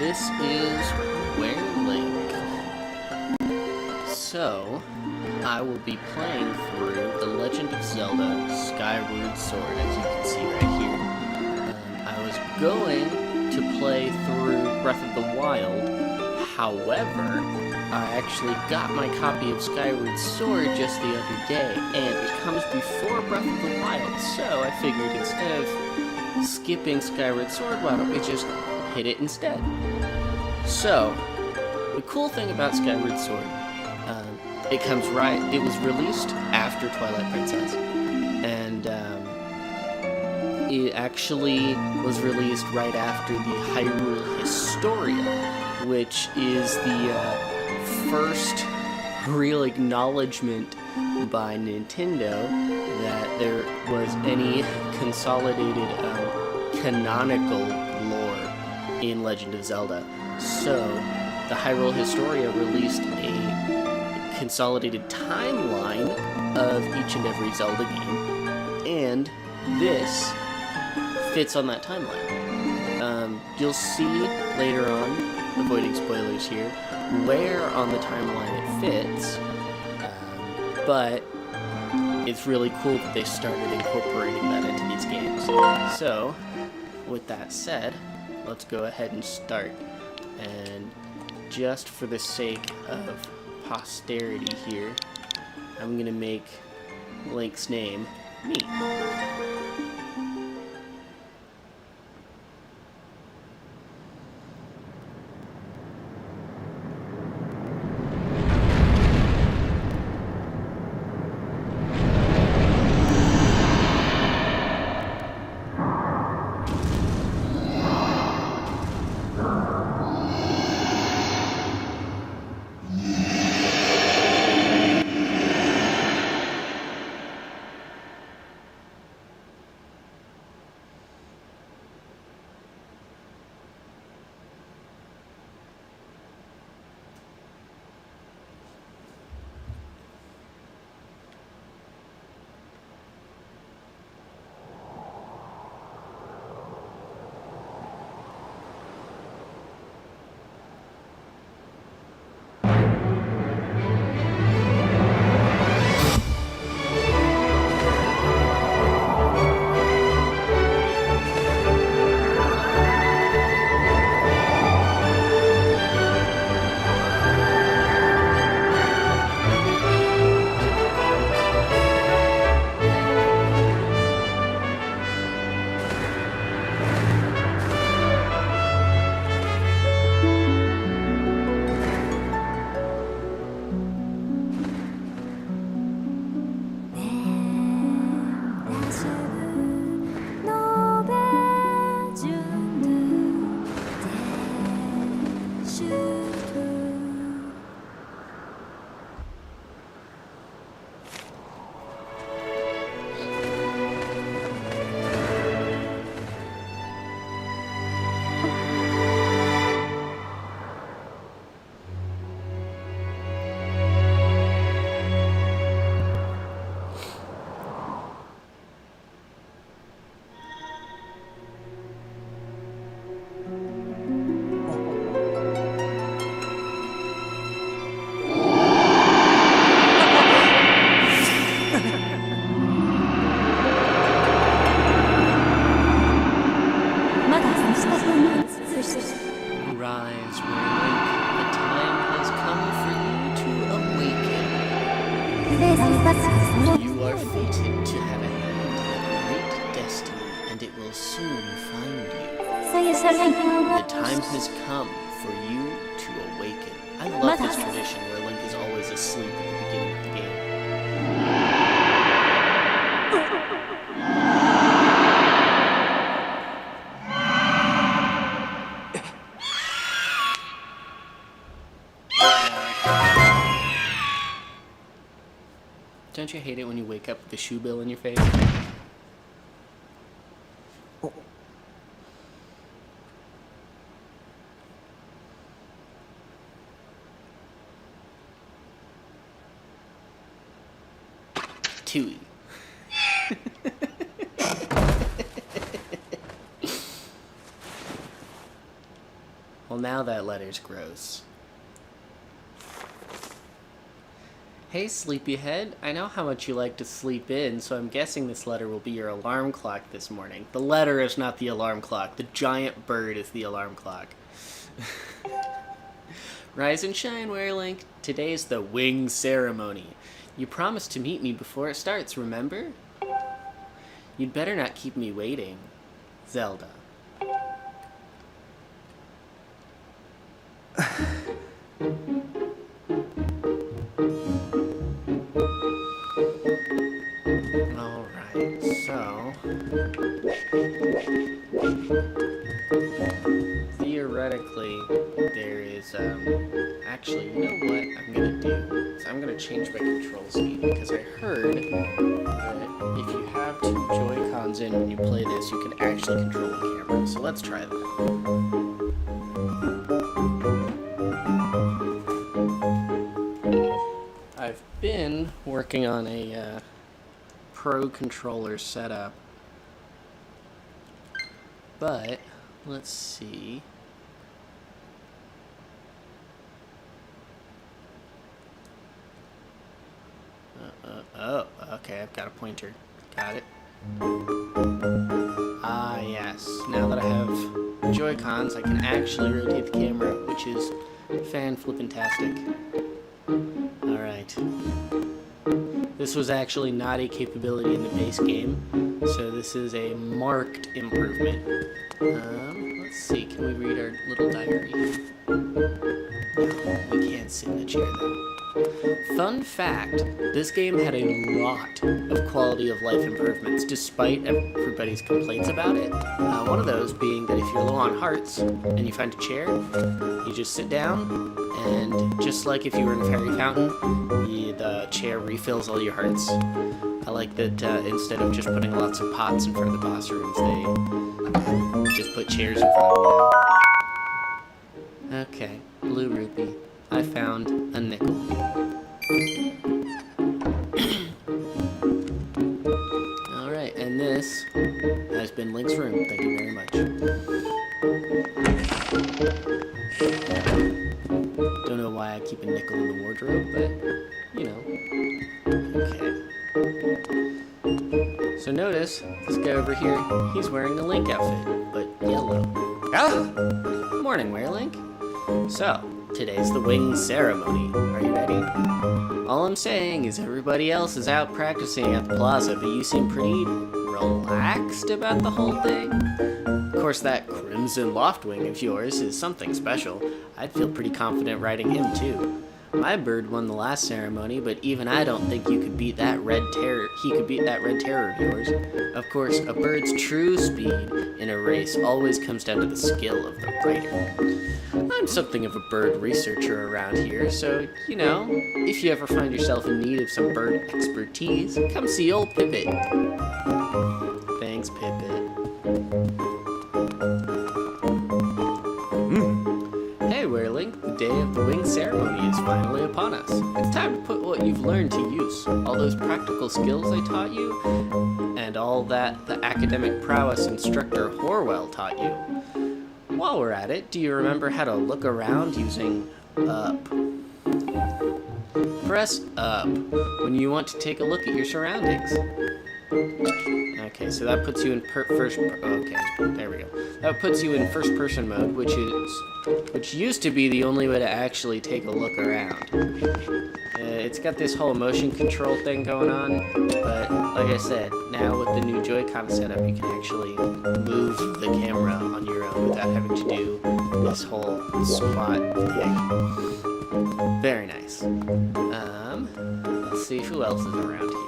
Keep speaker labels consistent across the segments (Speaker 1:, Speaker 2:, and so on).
Speaker 1: this is WereLink. So, I will be playing through The Legend of Zelda Skyward Sword, as you can see right here. I was going to play through Breath of the Wild, however, I actually got my copy of Skyward Sword just the other day, and it comes before Breath of the Wild, so I figured instead of skipping Skyward Sword, why don't we just hit it instead? So, the cool thing about Skyward Sword, it was released after Twilight Princess, and it actually was released right after the Hyrule Historia, which is the first real acknowledgement by Nintendo that there was any consolidated canonical lore in Legend of Zelda. So, the Hyrule Historia released a consolidated timeline of each and every Zelda game, and this fits on that timeline. You'll see later on, avoiding spoilers here, where on the timeline it fits, but it's really cool that they started incorporating that into these games. So, with that said, let's go ahead and start. And just for the sake of posterity here, I'm gonna make Link's name me. You are fated to have a hand in a great destiny, and it will soon find you. The time has come for you to awaken. I love this tradition where Link is always asleep at the beginning of the game. Don't you hate it when you wake up with a shoe bill in your face? Oh. Tui. Well, now that letter's gross. Hey, sleepyhead. I know how much you like to sleep in, so I'm guessing this letter will be your alarm clock this morning. The letter is not the alarm clock. The giant bird is the alarm clock. Rise and shine, WereLink. Today's the wing ceremony. You promised to meet me before it starts, remember? You'd better not keep me waiting. Zelda. Alright, so... theoretically, there is, actually, you know what I'm gonna do? So I'm gonna change my control speed, because I heard that if you have two Joy-Cons in when you play this, you can actually control the camera. So let's try that. I've been working on a Pro controller setup, but let's see. Oh, okay, I've got a pointer. Got it. Ah, yes. Now that I have Joy-Cons, I can actually rotate the camera, which is fan-flippin-tastic. Alright. This was actually not a capability in the base game, so this is a marked improvement. Let's see, can we read our little diary? No, we can't sit in a chair though. Fun fact, this game had a lot of quality of life improvements despite everybody's complaints about it. One of those being that if you're low on hearts and you find a chair, you just sit down, and just like if you were in a fairy fountain, the chair refills all your hearts. I like that instead of just putting lots of pots in front of the boss rooms, they just put chairs in front of them. Okay, blue rupee. I found a nickel. Alright, and this has been Link's room. Thank you very much. Don't know why I keep a nickel in the wardrobe, but, you know. Okay. So notice, this guy over here, he's wearing the Link outfit, but yellow. Ah! Morning, WereLink. So, today's the wing ceremony. Are you ready? All I'm saying is everybody else is out practicing at the plaza, but you seem pretty relaxed about the whole thing. Of course, that crimson loftwing of yours is something special. I'd feel pretty confident riding him too. My bird won the last ceremony, but even I don't think you could beat that red terror. He could beat that red terror of yours. Of course, a bird's true speed in a race always comes down to the skill of the rider. I'm something of a bird researcher around here, so, you know, if you ever find yourself in need of some bird expertise, come see old Pippet. Thanks, Pippet. Hey, WereLink, the day of the wing ceremony is finally upon us. It's time to put what you've learned to use. All those practical skills I taught you, and all that the academic prowess instructor Horwell taught you. While we're at it, do you remember how to look around using up? Press up when you want to take a look at your surroundings. Okay, so that puts you in okay, there we go. That puts you in first-person mode, which used to be the only way to actually take a look around. It's got this whole motion control thing going on, but like I said, now with the new Joy-Con setup, you can actually move the camera on your own without having to do this whole spot thing. Very nice. Let's see who else is around here.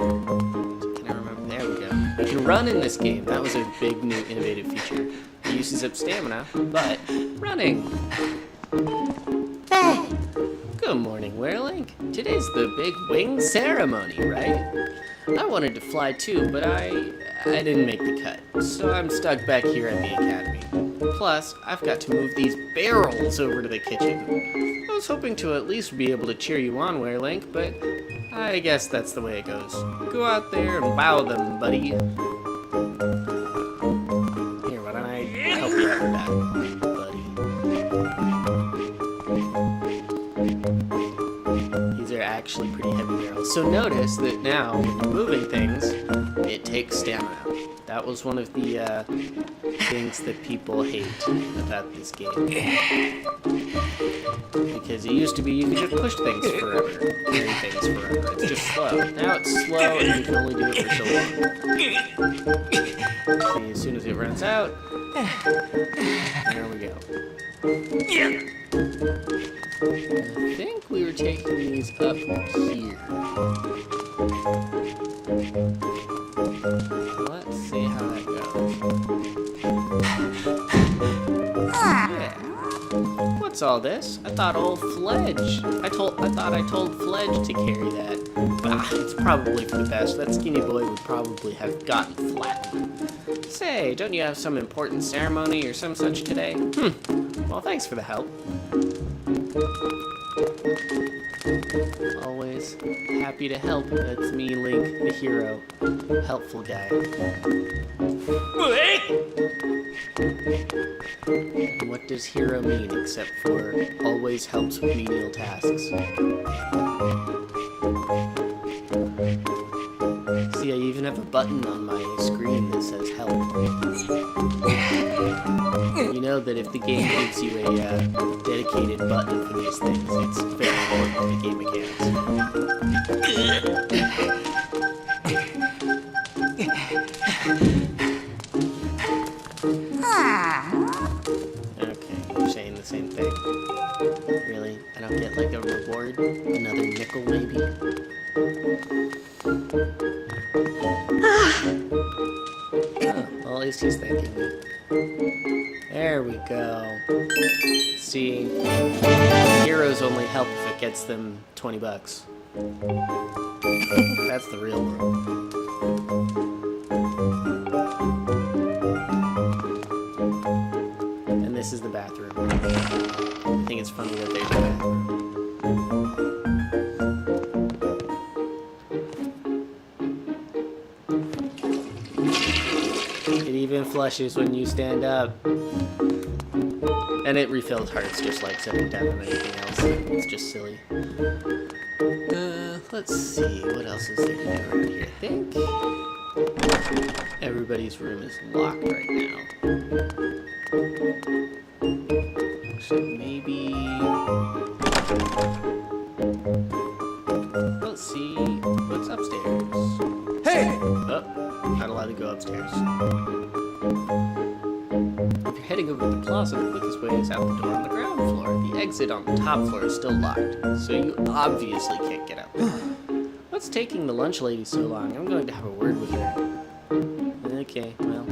Speaker 1: Can I remember? There we go. You can run in this game. That was a big new innovative feature. It uses up stamina, but running. Good morning, WereLink. Today's the big wing ceremony, right? I wanted to fly too, but I didn't make the cut, so I'm stuck back here at the academy. Plus, I've got to move these barrels over to the kitchen. I was hoping to at least be able to cheer you on, WereLink, but I guess that's the way it goes. Go out there and wow them, buddy. Here, why don't I help you out with that, buddy? actually pretty heavy barrels. So notice that now, when you're moving things, it takes stamina. That was one of the things that people hate about this game. Because it used to be you could just push things forever, carry things forever. It's just slow. Now it's slow and you can only do it for so long. See, as soon as it runs out, there we go. I think we were taking these up here. Let's see how that goes. Yeah. What's all this? I thought old Fledge. I thought I told Fledge to carry that. It's probably for the best. That skinny boy would probably have gotten flattened. Say, don't you have some important ceremony or some such today? Well, thanks for the help. Always happy to help. That's me, Link, the hero. Helpful guy. What does hero mean except for always helps with menial tasks? See, I even have a button on my screen that says help. You know that if the game gives you a dedicated button for these things, it's very important to the game mechanics. Okay, you're saying the same thing. Really? I don't get like a reward? Another nickel maybe? Oh, well, at least he's thanking me. There we go. See, heroes only help if it gets them 20 bucks. That's the real world. And this is the bathroom. I think it's funny that there's a bathroom. It even flushes when you stand up. And it refills hearts just like sitting down on anything else. It's just silly. Let's see, what else is there to do around here? I think everybody's room is locked right now. So maybe... Let's see what's upstairs. Hey! Oh, not allowed to go upstairs. If you're heading over to the plaza, the quickest way is out the door on the ground floor. The exit on the top floor is still locked, so you obviously can't get out there. What's taking the lunch lady so long? I'm going to have a word with her. Okay, well,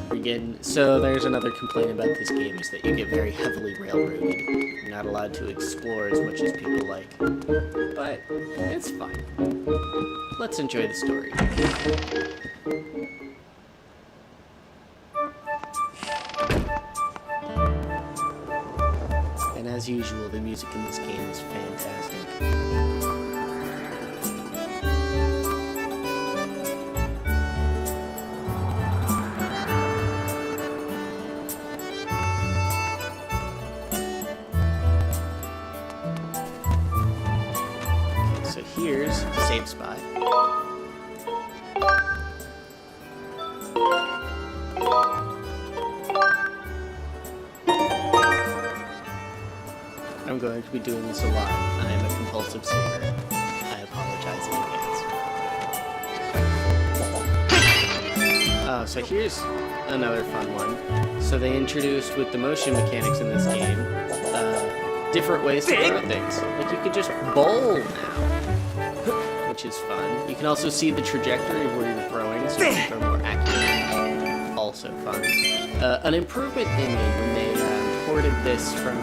Speaker 1: we're getting... So there's another complaint about this game is that you get very heavily railroaded. You're not allowed to explore as much as people like. But it's fine. Let's enjoy the story. And as usual, the music in this game is fantastic. Okay, so here's the save spot. I'm going to be doing this a lot. I am a compulsive saver. I apologize in advance. Oh, so here's another fun one. So they introduced with the motion mechanics in this game, different ways to throw things. Like you could just bowl now, which is fun. You can also see the trajectory of where you're throwing, so you can throw more accurately. Also fun. An improvement they made when they ported this from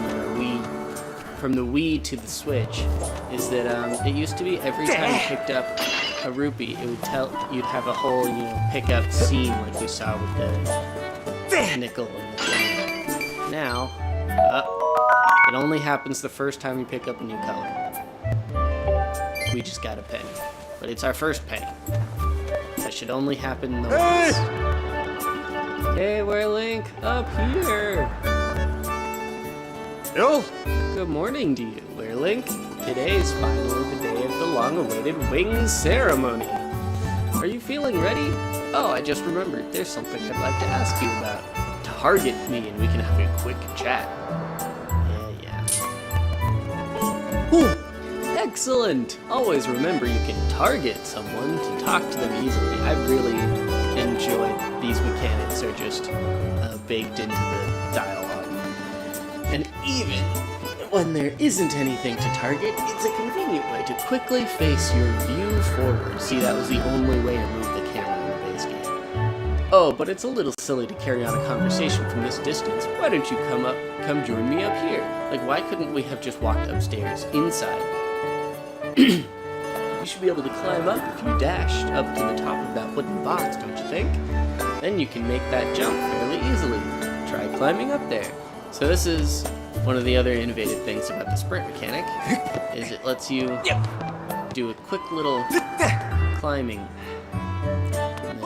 Speaker 1: the Wii to the Switch is that it used to be every time you picked up a rupee, it would tell you'd have a whole pickup scene like we saw with the nickel and the thing. Now, it only happens the first time you pick up a new color. We just got a penny, but it's our first penny. That should only happen the once. Hey, WereLink, up here.
Speaker 2: Yo,
Speaker 1: Good morning to you, WereLink. Today is finally the day of the long-awaited wings ceremony. Are you feeling ready? Oh, I just remembered. There's something I'd like to ask you about. Target me and we can have a quick chat. Yeah. Whew. Excellent! Always remember you can target someone to talk to them easily. I really enjoy these mechanics. They're just baked into the dialogue. And even when there isn't anything to target, it's a convenient way to quickly face your view forward. See, that was the only way to move the camera in the base game. Oh, but it's a little silly to carry on a conversation from this distance. Why don't you come join me up here? Like, why couldn't we have just walked upstairs, inside? You should be able to climb up if you dashed up to the top of that wooden box, don't you think? Then you can make that jump fairly easily. Try climbing up there. So this is one of the other innovative things about the sprint mechanic, is it lets you do a quick little climbing. And then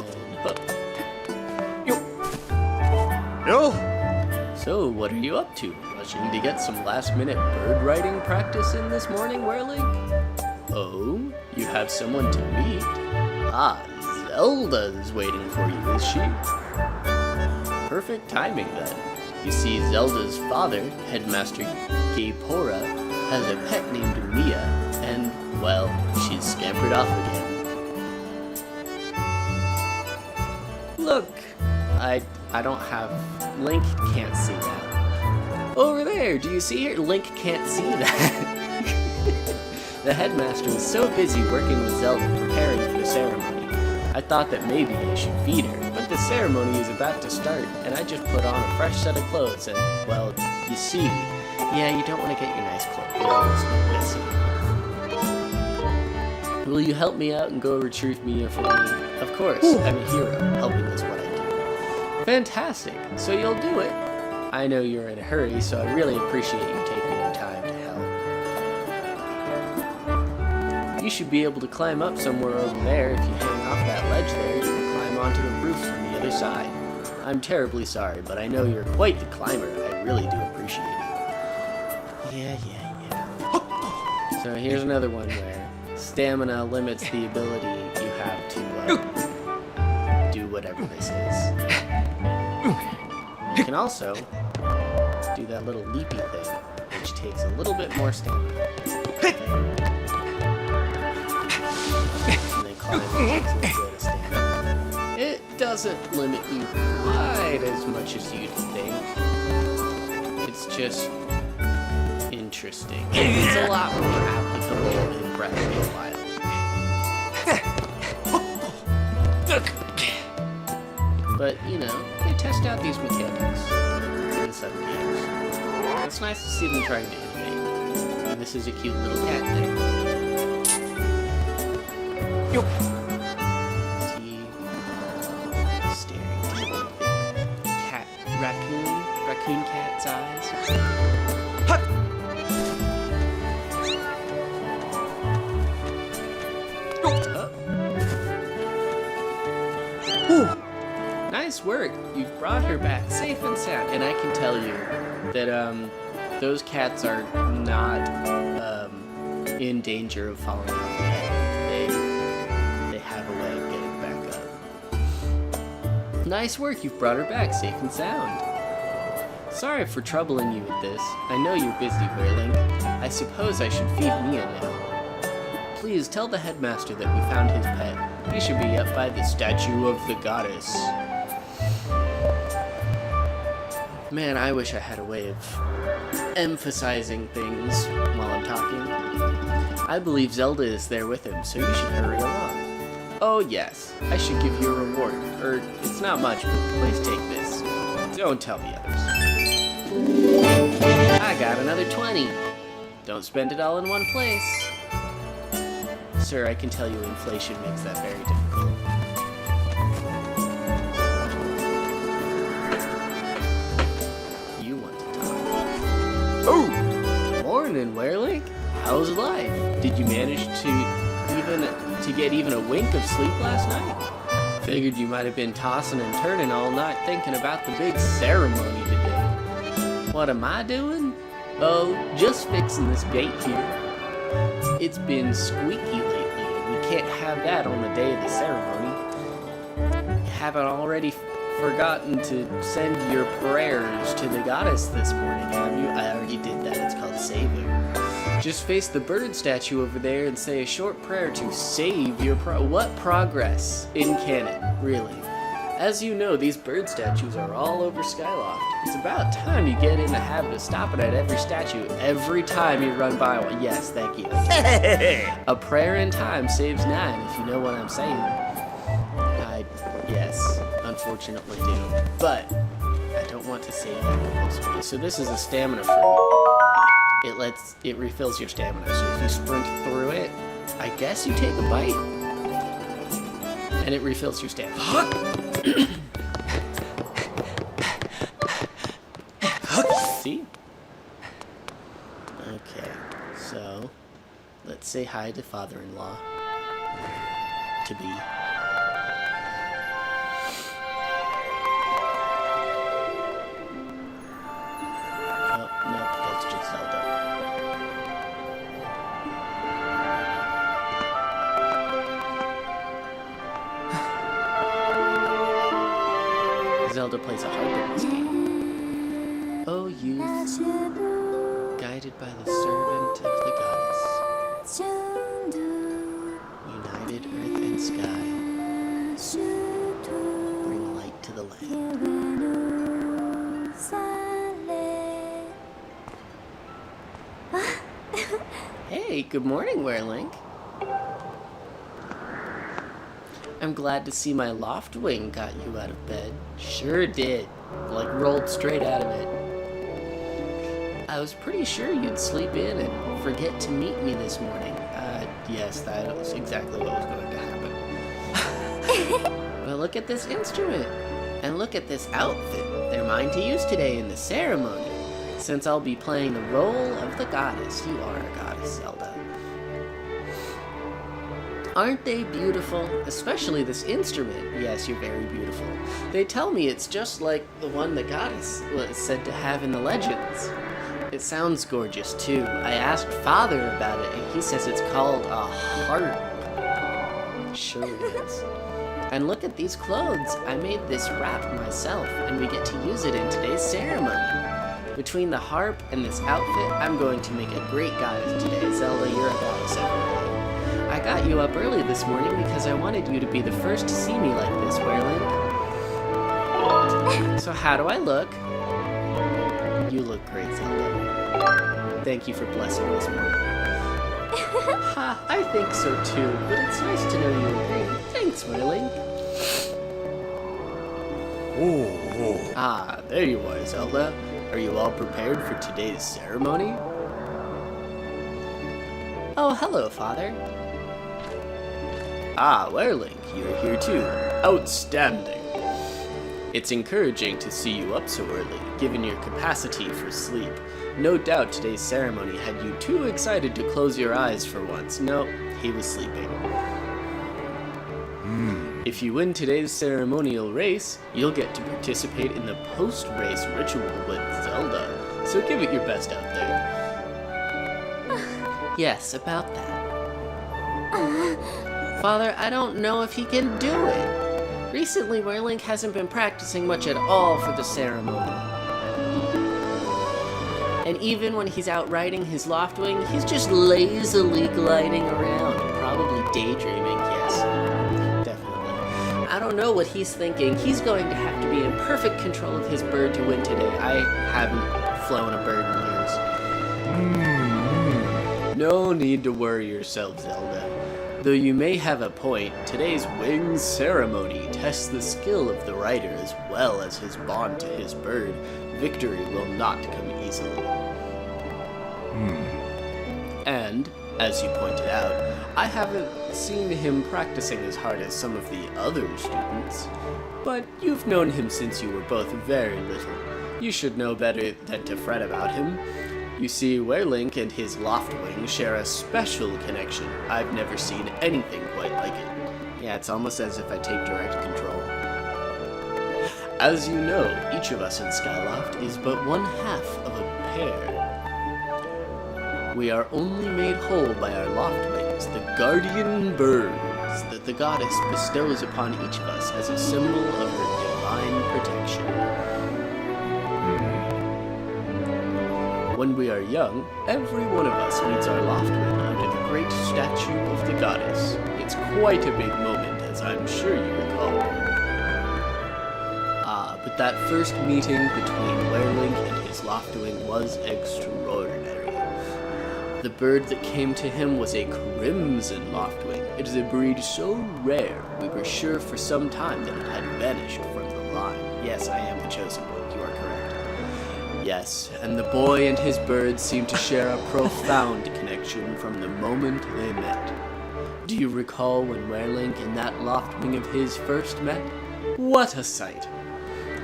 Speaker 1: So, what are you up to? Rushing to get some last-minute bird riding practice in this morning, WereLink? Oh, you have someone to meet? Ah, Zelda's waiting for you, is she? Perfect timing, then. You see, Zelda's father, Headmaster Gaypora, has a pet named Mia, and, well, she's scampered off again. Look! I don't have... Link can't see that. Over there! Do you see her? Link can't see that. The headmaster was so busy working with Zelda preparing for the ceremony. I thought that maybe I should feed her, but the ceremony is about to start, and I just put on a fresh set of clothes and, well, you see, yeah, you don't want to get your nice clothes messy. Will you help me out and go retrieve Mia for me? Of course, I'm a hero. Helping is what I do. Fantastic, so you'll do it. I know you're in a hurry, so I really appreciate you taking your time to help. You should be able to climb up somewhere over there. If you hang off that ledge there, you can climb onto the roof from the other side. I'm terribly sorry, but I know you're quite the climber. I really do appreciate it. Yeah. So here's another one where stamina limits the ability you have to do whatever this is. You can also do that little leapy thing, which takes a little bit more stamina. And then climb takes a little bit of stamina. It doesn't limit you quite as much as you'd think. It's just interesting. It's a lot more applicable in Breath of the Wild. But, you know, they test out these mechanics in some games. It's nice to see them trying to innovate. And this is a cute little cat thing. See, staring into the cat, raccoon cat's eyes. Nice work. You've brought her back safe and sound. And I can tell you that those cats are not in danger of falling off the head. They have a way of getting back up. Nice work. You've brought her back safe and sound. Sorry for troubling you with this. I know you're busy, WereLink. I suppose I should feed Mia now. Please tell the headmaster that we found his pet. He should be up by the statue of the goddess. Man, I wish I had a way of emphasizing things while I'm talking. I believe Zelda is there with him, so you should hurry along. Oh yes, I should give you a reward. It's not much, but please take this. Don't tell the others. I got another 20. Don't spend it all in one place. Sir, I can tell you inflation makes that very difficult. You want to talk. Oh! Morning, WereLink. How's life? Did you manage to get even a wink of sleep last night? Figured you might have been tossing and turning all night thinking about the big ceremony today. What am I doing? Oh, just fixing this gate here. It's been squeaky lately. We can't have that on the day of the ceremony. You haven't already forgotten to send your prayers to the goddess this morning, have you? I already did that. It's called saving. Just face the bird statue over there and say a short prayer to save your what progress in canon, really? As you know, these bird statues are all over Skyloft. It's about time you get in the habit of stopping at every statue every time you run by one. Yes, thank you. A prayer in time saves 9, if you know what I'm saying. Yes, unfortunately do. But I don't want to save that compulsively. So this is a stamina fruit. It refills your stamina. So if you sprint through it, I guess you take a bite. And it refills your stamina. See? Okay, so let's say hi to father-in-law. To be. Oh, no, that's just Zelda. Zelda plays a harp in this game. O youth, guided by the servant of the goddess, united earth and sky, bring light to the land. Hey, good morning, WereLink. I'm glad to see my loft wing got you out of bed. Sure did. Like, rolled straight out of it. I was pretty sure you'd sleep in and forget to meet me this morning. Yes, that was exactly what was going to happen. But look at this instrument. And look at this outfit. They're mine to use today in the ceremony. Since I'll be playing the role of the goddess, you are a goddess, Zelda. Aren't they beautiful? Especially this instrument. Yes, you're very beautiful. They tell me it's just like the one the goddess was said to have in the legends. It sounds gorgeous, too. I asked Father about it, and he says it's called a harp. Sure it is. And look at these clothes. I made this wrap myself, and we get to use it in today's ceremony. Between the harp and this outfit, I'm going to make a great goddess today. Zelda, you're a goddess every day. I got you up early this morning because I wanted you to be the first to see me like this, WereLink. So how do I look? You look great, Zelda. Thank you for blessing this morning. Ha, I think so too, but it's nice to know you agree. Thanks, WereLink. Ah, there you are, Zelda. Are you all prepared for today's ceremony? Oh, hello, Father. Ah, WereLink, you're here too. Outstanding. It's encouraging to see you up so early, given your capacity for sleep. No doubt today's ceremony had you too excited to close your eyes for once. No, he was sleeping. If you win today's ceremonial race, you'll get to participate in the post-race ritual with Zelda. So give it your best out there. Yes, about that. Father, I don't know if he can do it. Recently, WereLink hasn't been practicing much at all for the ceremony. And even when he's out riding his loftwing, he's just lazily gliding around, probably daydreaming, yes. Definitely. I don't know what he's thinking. He's going to have to be in perfect control of his bird to win today. I haven't flown a bird in years. No need to worry yourself, Zelda. Though you may have a point, today's wings ceremony tests the skill of the rider as well as his bond to his bird. Victory will not come easily. And, as you pointed out, I haven't seen him practicing as hard as some of the other students. But you've known him since you were both very little. You should know better than to fret about him. You see, WereLink and his loftwing share a special connection. I've never seen anything quite like it. Yeah, it's almost as if I take direct control. As you know, each of us in Skyloft is but one half of a pair. We are only made whole by our loftwings, the guardian birds that the goddess bestows upon each of us as a symbol of her divine protection. When we are young, every one of us meets our loftwing under the great statue of the goddess. It's quite a big moment, as I'm sure you recall. But that first meeting between WereLink and his loftwing was extraordinary. The bird that came to him was a crimson loftwing. It is a breed so rare, we were sure for some time that it had vanished from the line. Yes, I am the chosen one, you are correct. Yes, and the boy and his bird seemed to share a profound connection from the moment they met. Do you recall when WereLink and that loftwing of his first met? What a sight!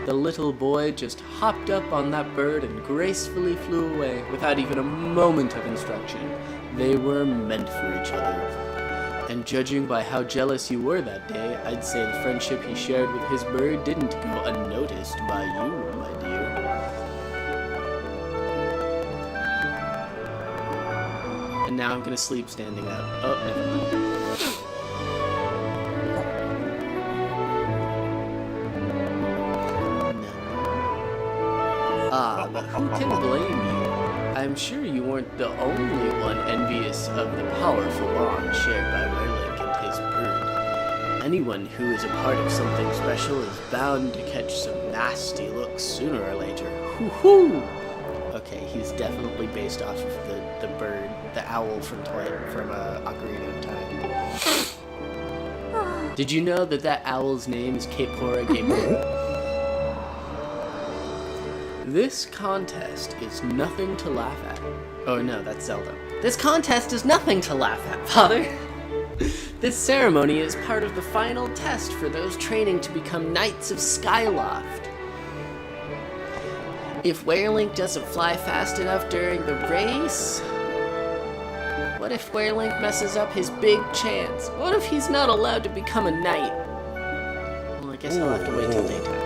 Speaker 1: The little boy just hopped up on that bird and gracefully flew away without even a moment of instruction. They were meant for each other. And judging by how jealous you were that day, I'd say the friendship he shared with his bird didn't go unnoticed by you, my dear. And now I'm gonna sleep standing up. Oh, never mind. But who can blame you? I'm sure you weren't the only one envious of the powerful bond shared by WereLink and his bird. Anyone who is a part of something special is bound to catch some nasty looks sooner or later. Hoo-hoo! Okay, he's definitely based off of the bird, the owl from Ocarina of Time. Did you know that owl's name is Kapora Gapora? This contest is nothing to laugh at. Oh no, that's Zelda. This contest is nothing to laugh at, Father! This ceremony is part of the final test for those training to become Knights of Skyloft. If WereLink doesn't fly fast enough during the race... What if WereLink messes up his big chance? What if he's not allowed to become a knight? Well, I guess I'll have to wait till daytime.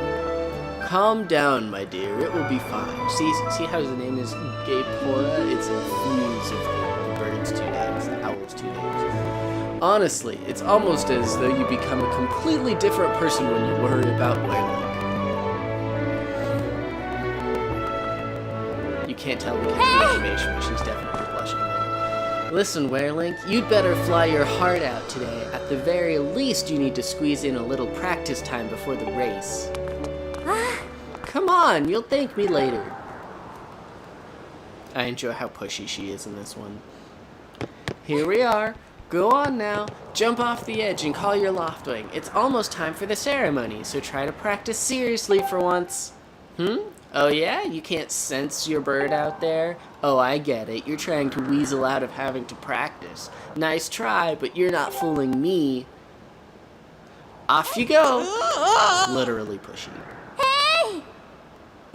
Speaker 1: Calm down, my dear. It will be fine. See how his name is Gapora? It's a fuse of the bird's two names, the owl's two names. Honestly, it's almost as though you become a completely different person when you worry about WereLink. You can't tell because of the animation, but she's definitely blushing there. Listen, WereLink, you'd better fly your heart out today. At the very least, you need to squeeze in a little practice time before the race. Come on, you'll thank me later. I enjoy how pushy she is in this one. Here we are. Go on now. Jump off the edge and call your loftwing. It's almost time for the ceremony, so try to practice seriously for once. Oh yeah? You can't sense your bird out there? Oh, I get it. You're trying to weasel out of having to practice. Nice try, but you're not fooling me. Off you go. Literally pushy.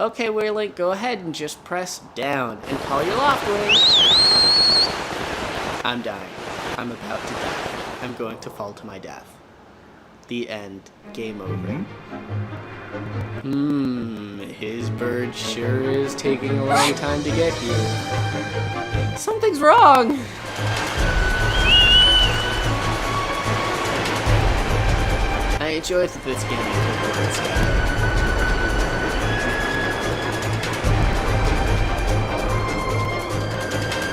Speaker 1: Okay, WereLink, go ahead and just press down and call your loftwing. I'm dying. I'm about to die. I'm going to fall to my death. The end. Game over. His bird sure is taking a long time to get here. Something's wrong! I enjoy that this game is stuff.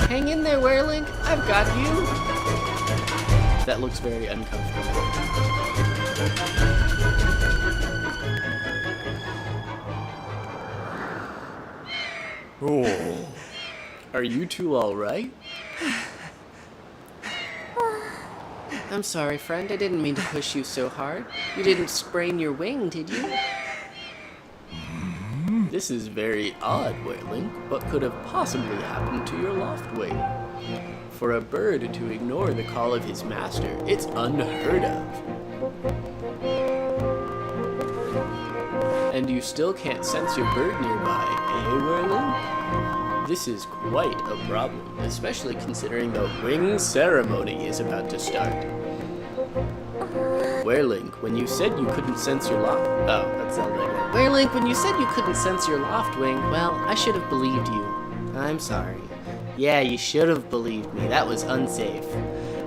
Speaker 1: Hang in there, WereLink. I've got you. That looks very uncomfortable. Oh. Are you two all right? I'm sorry, friend. I didn't mean to push you so hard. You didn't sprain your wing, did you? This is very odd, WereLink. What could have possibly happened to your loftwing? For a bird to ignore the call of his master, it's unheard of. And you still can't sense your bird nearby, eh, WereLink? This is quite a problem, especially considering the wing ceremony is about to start. WereLink, when you said you couldn't sense your WereLink, when you said you couldn't sense your loftwing, well, I should have believed you. I'm sorry. Yeah, you should have believed me. That was unsafe.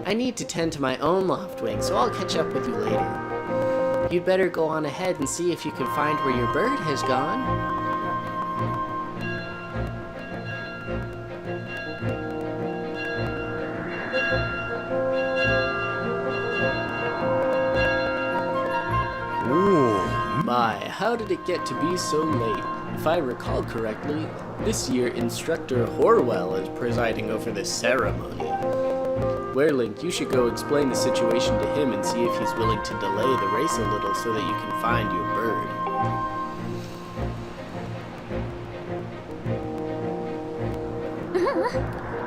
Speaker 1: I need to tend to my own loft wing, so I'll catch up with you later. You'd better go on ahead and see if you can find where your bird has gone. My, how did it get to be so late? If I recall correctly, this year Instructor Horwell is presiding over this ceremony. WereLink, you should go explain the situation to him and see if he's willing to delay the race a little so that you can find your bird.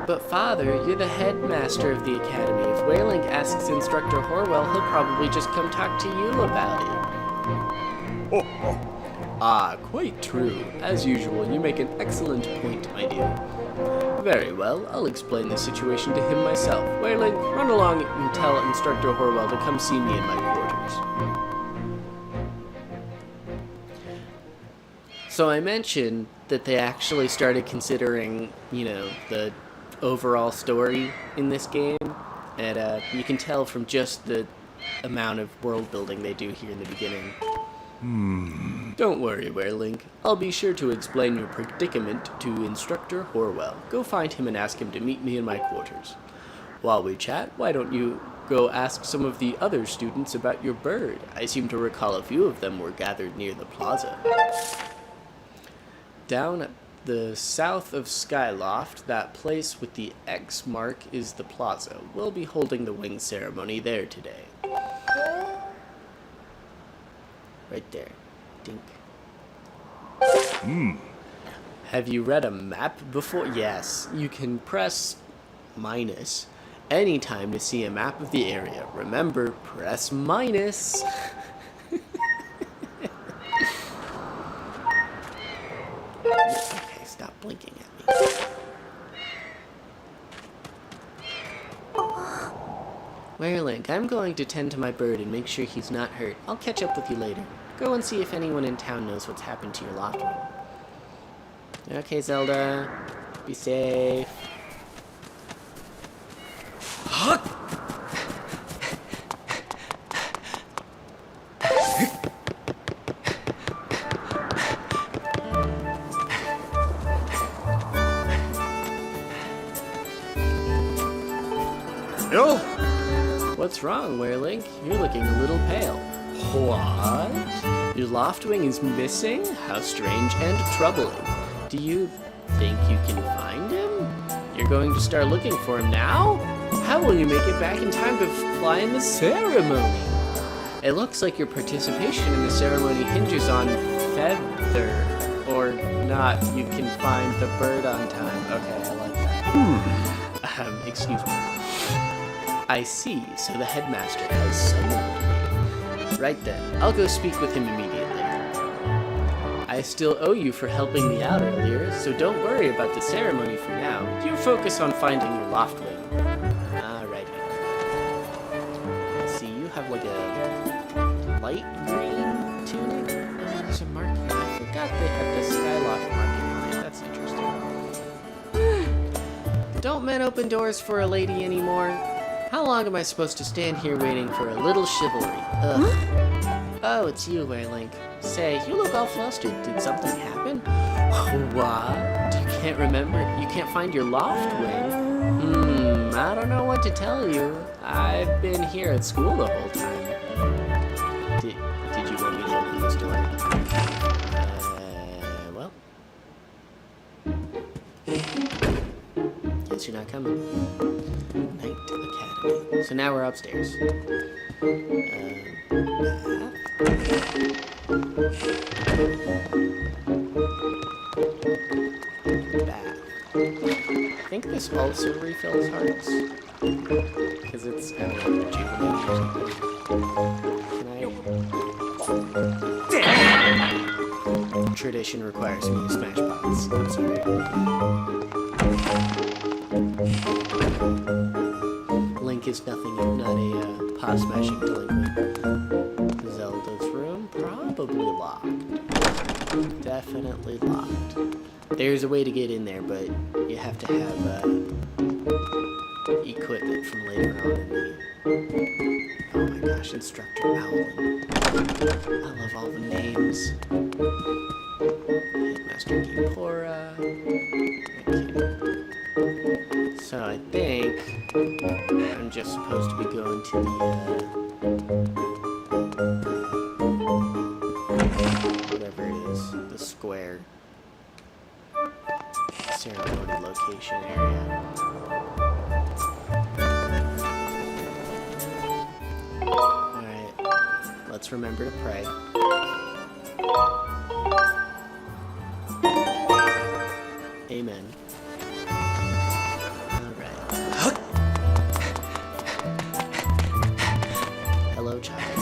Speaker 1: But Father, you're the headmaster of the academy. If WereLink asks Instructor Horwell, he'll probably just come talk to you about it. Ah, quite true. As usual, you make an excellent point, my dear. Very well, I'll explain the situation to him myself. WereLink, run along and tell Instructor Horwell to come see me in my quarters. So I mentioned that they actually started considering, the overall story in this game. And you can tell from just the amount of world building they do here in the beginning. Don't worry, WereLink. I'll be sure to explain your predicament to Instructor Horwell. Go find him and ask him to meet me in my quarters. While we chat, why don't you go ask some of the other students about your bird? I seem to recall a few of them were gathered near the plaza. Down at the south of Skyloft, that place with the X mark is the plaza. We'll be holding the wing ceremony there today. Right there. Dink. Have you read a map before? Yes. You can press minus anytime to see a map of the area. Remember, press minus. Okay, stop blinking at me. WereLink, I'm going to tend to my bird and make sure he's not hurt. I'll catch up with you later. Go and see if anyone in town knows what's happened to your loft wing. Okay, Zelda. Be safe.
Speaker 2: Yo!
Speaker 1: What's wrong, WereLink? You're looking a little pale. What? Your loft wing is missing? How strange and troubling. Do you think you can find him? You're going to start looking for him now? How will you make it back in time to fly in the ceremony? It looks like your participation in the ceremony hinges on feather. Or not, you can find the bird on time. Okay, I like that. Excuse me. I see, so the headmaster has summoned me. Right then, I'll go speak with him immediately. I still owe you for helping me out earlier, so don't worry about the ceremony for now. You focus on finding your loft wing. Alrighty. Let's see, you have like a light green tunic? There's a mark. I forgot they had the Skyloft marking on it. That's interesting. Don't men open doors for a lady anymore? How long am I supposed to stand here waiting for a little chivalry? Ugh. Oh, it's you, WereLink. Say, you look all flustered. Did something happen? What? You can't remember? You can't find your loft wing? I don't know what to tell you. I've been here at school the whole time. Did you want me to open this door? Well. Guess you're not coming. Night Academy. So now we're upstairs. Bath. I think this also refills hearts. Because it's kind of rejuvenating or something. Tradition requires me to smash pots. I'm sorry. Link is nothing if not a pot smashing delinquent. Zelda's room, probably locked. Definitely locked. There's a way to get in there, but you have to have equipment from later on in the... Oh my gosh, Instructor Owlin. I love all the names. Headmaster Gipora. Okay. So I think I'm just supposed to be going to the, whatever it is, the square ceremony location area. Alright, let's remember to pray. Amen. Hello, child.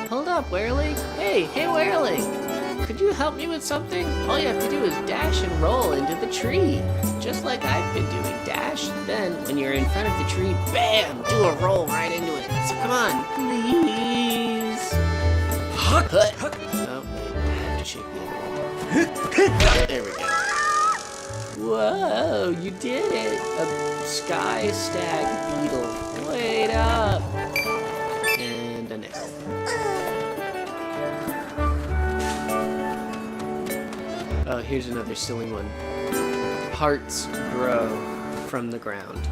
Speaker 1: Hold up, WereLink. Hey, WereLink. Could you help me with something? All you have to do is dash and roll into the tree. Just like I've been doing. Dash, then when you're in front of the tree, bam! Do a roll right into it. So come on, please. Oh, wait. I have to shake the other. There we go. Whoa, you did it! A sky stag beetle. Wait up! And a nickel. Oh, here's another silly one. Hearts grow from the ground.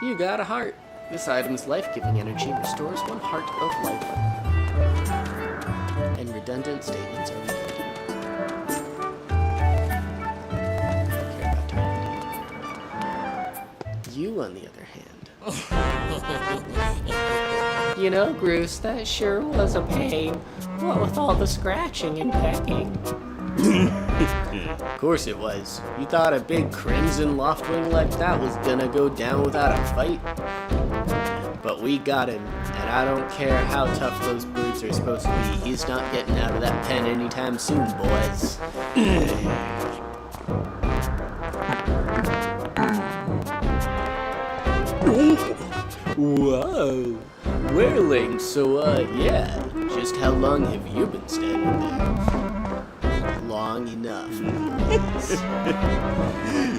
Speaker 1: You got a heart. This item's life-giving energy restores 1 heart of life. And redundant statements are repeated. You, on the other hand. You know, Groose, that sure was a pain. What with all the scratching and pecking. Of course it was. You thought a big crimson loftwing like that was gonna go down without a fight? But we got him, and I don't care how tough those birds are supposed to be. He's not getting out of that pen anytime soon, boys. Whoa, WereLink, so yeah, just how long have you been standing there? Long enough.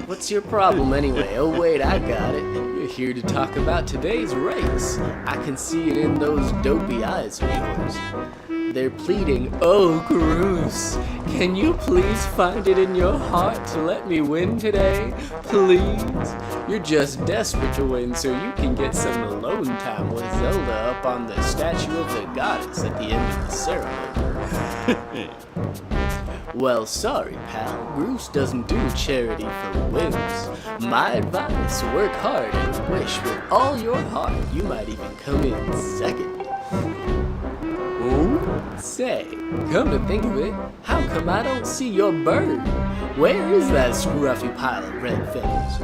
Speaker 1: What's your problem anyway? Oh wait, I got it. You're here to talk about today's race. I can see it in those dopey eyes of yours. They're pleading, oh Groose, can you please find it in your heart to let me win today? Please? You're just desperate to win so you can get some alone time with Zelda up on the statue of the goddess at the end of the ceremony. Well, sorry, pal. Groose doesn't do charity for whims. My advice, work hard and wish with all your heart you might even come in second. Oh? Say, come to think of it, how come I don't see your bird? Where is that scruffy pile of red feathers?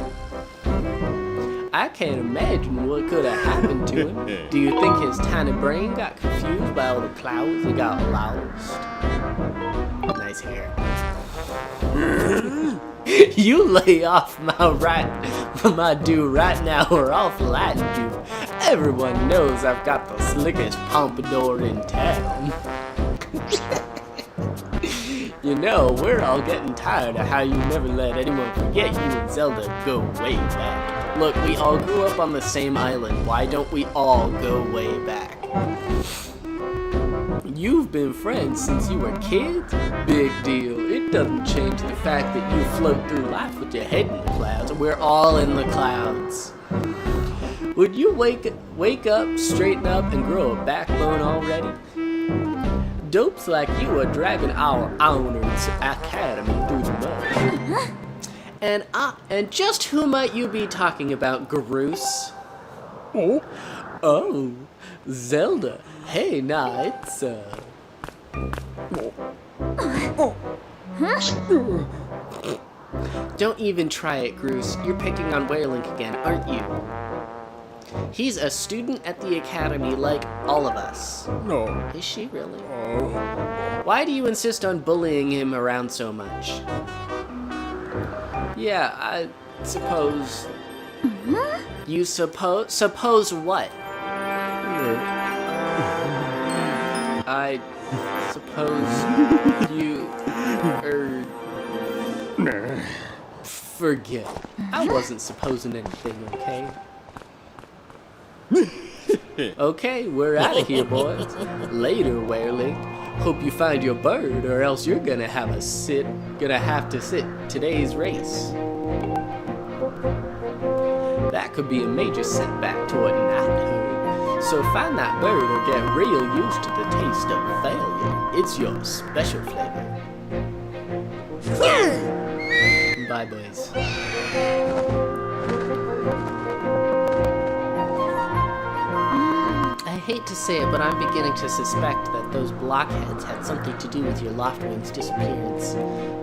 Speaker 1: I can't imagine what could have happened to him. Do you think his tiny brain got confused by all the clouds and got lost? Nice hair. You lay off my do right now or I'll flatten you. Everyone knows I've got the slickest pompadour in town. You know, we're all getting tired of how you never let anyone forget you and Zelda go way back. Look, we all grew up on the same island. Why don't we all go way back? You've been friends since you were kids? Big deal. It doesn't change the fact that you float through life with your head in the clouds. We're all in the clouds. Would you wake up, straighten up, and grow a backbone already? Dopes like you are dragging our honored academy through the mud. And just who might you be talking about, Groose? Oh, Zelda. Hey, now it's Don't even try it, Groose. You're picking on WereLink again, aren't you? He's a student at the academy like all of us.
Speaker 2: No.
Speaker 1: Is she really? Why do you insist on bullying him around so much? Yeah, I suppose... You suppose what? Suppose you... Forget it. I wasn't supposing anything, okay? Okay, we're out of here, boys. Later, WereLink. Hope you find your bird, or else you're gonna have to sit today's race. That could be a major setback toward knighthood. So find that bird or get real used to the taste of failure. It's your special flavor. Bye, boys. I hate to say it, but I'm beginning to suspect that those blockheads had something to do with your Loftwing's disappearance.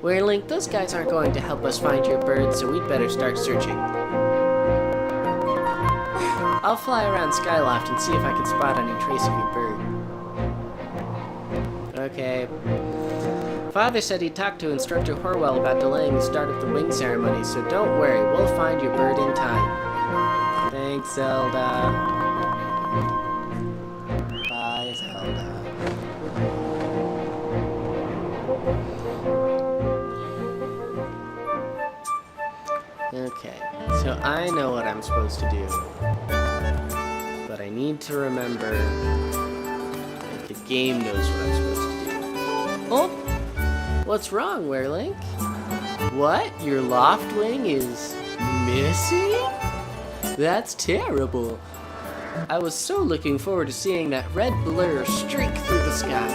Speaker 1: WereLink, those guys aren't going to help us find your bird, so we'd better start searching. I'll fly around Skyloft and see if I can spot any trace of your bird. Okay. Father said he talked to Instructor Horwell about delaying the start of the wing ceremony, so don't worry, we'll find your bird in time. Thanks, Zelda. Bye, Zelda. Okay, so I know what I'm supposed to do. But I need to remember that the game knows what I'm supposed to do. Oh! What's wrong, WereLink? What? Your Loftwing is missing? That's terrible. I was so looking forward to seeing that red blur streak through the sky.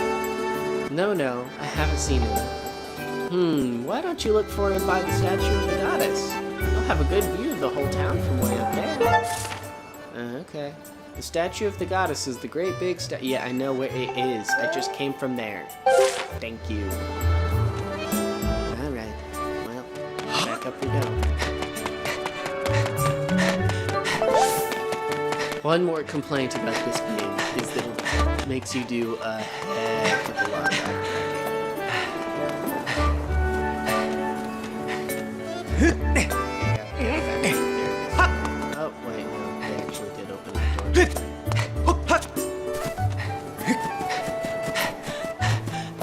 Speaker 1: No, I haven't seen him. Why don't you look for him by the statue of the goddess? You'll have a good view of the whole town from way up there. Okay. The statue of the goddess is the great big Yeah, I know where it is. I just came from there. Thank you. Alright. Well, back up we go. One more complaint about this game is that it makes you do a heck of a lot of Oh, wait, no, they actually did open the door.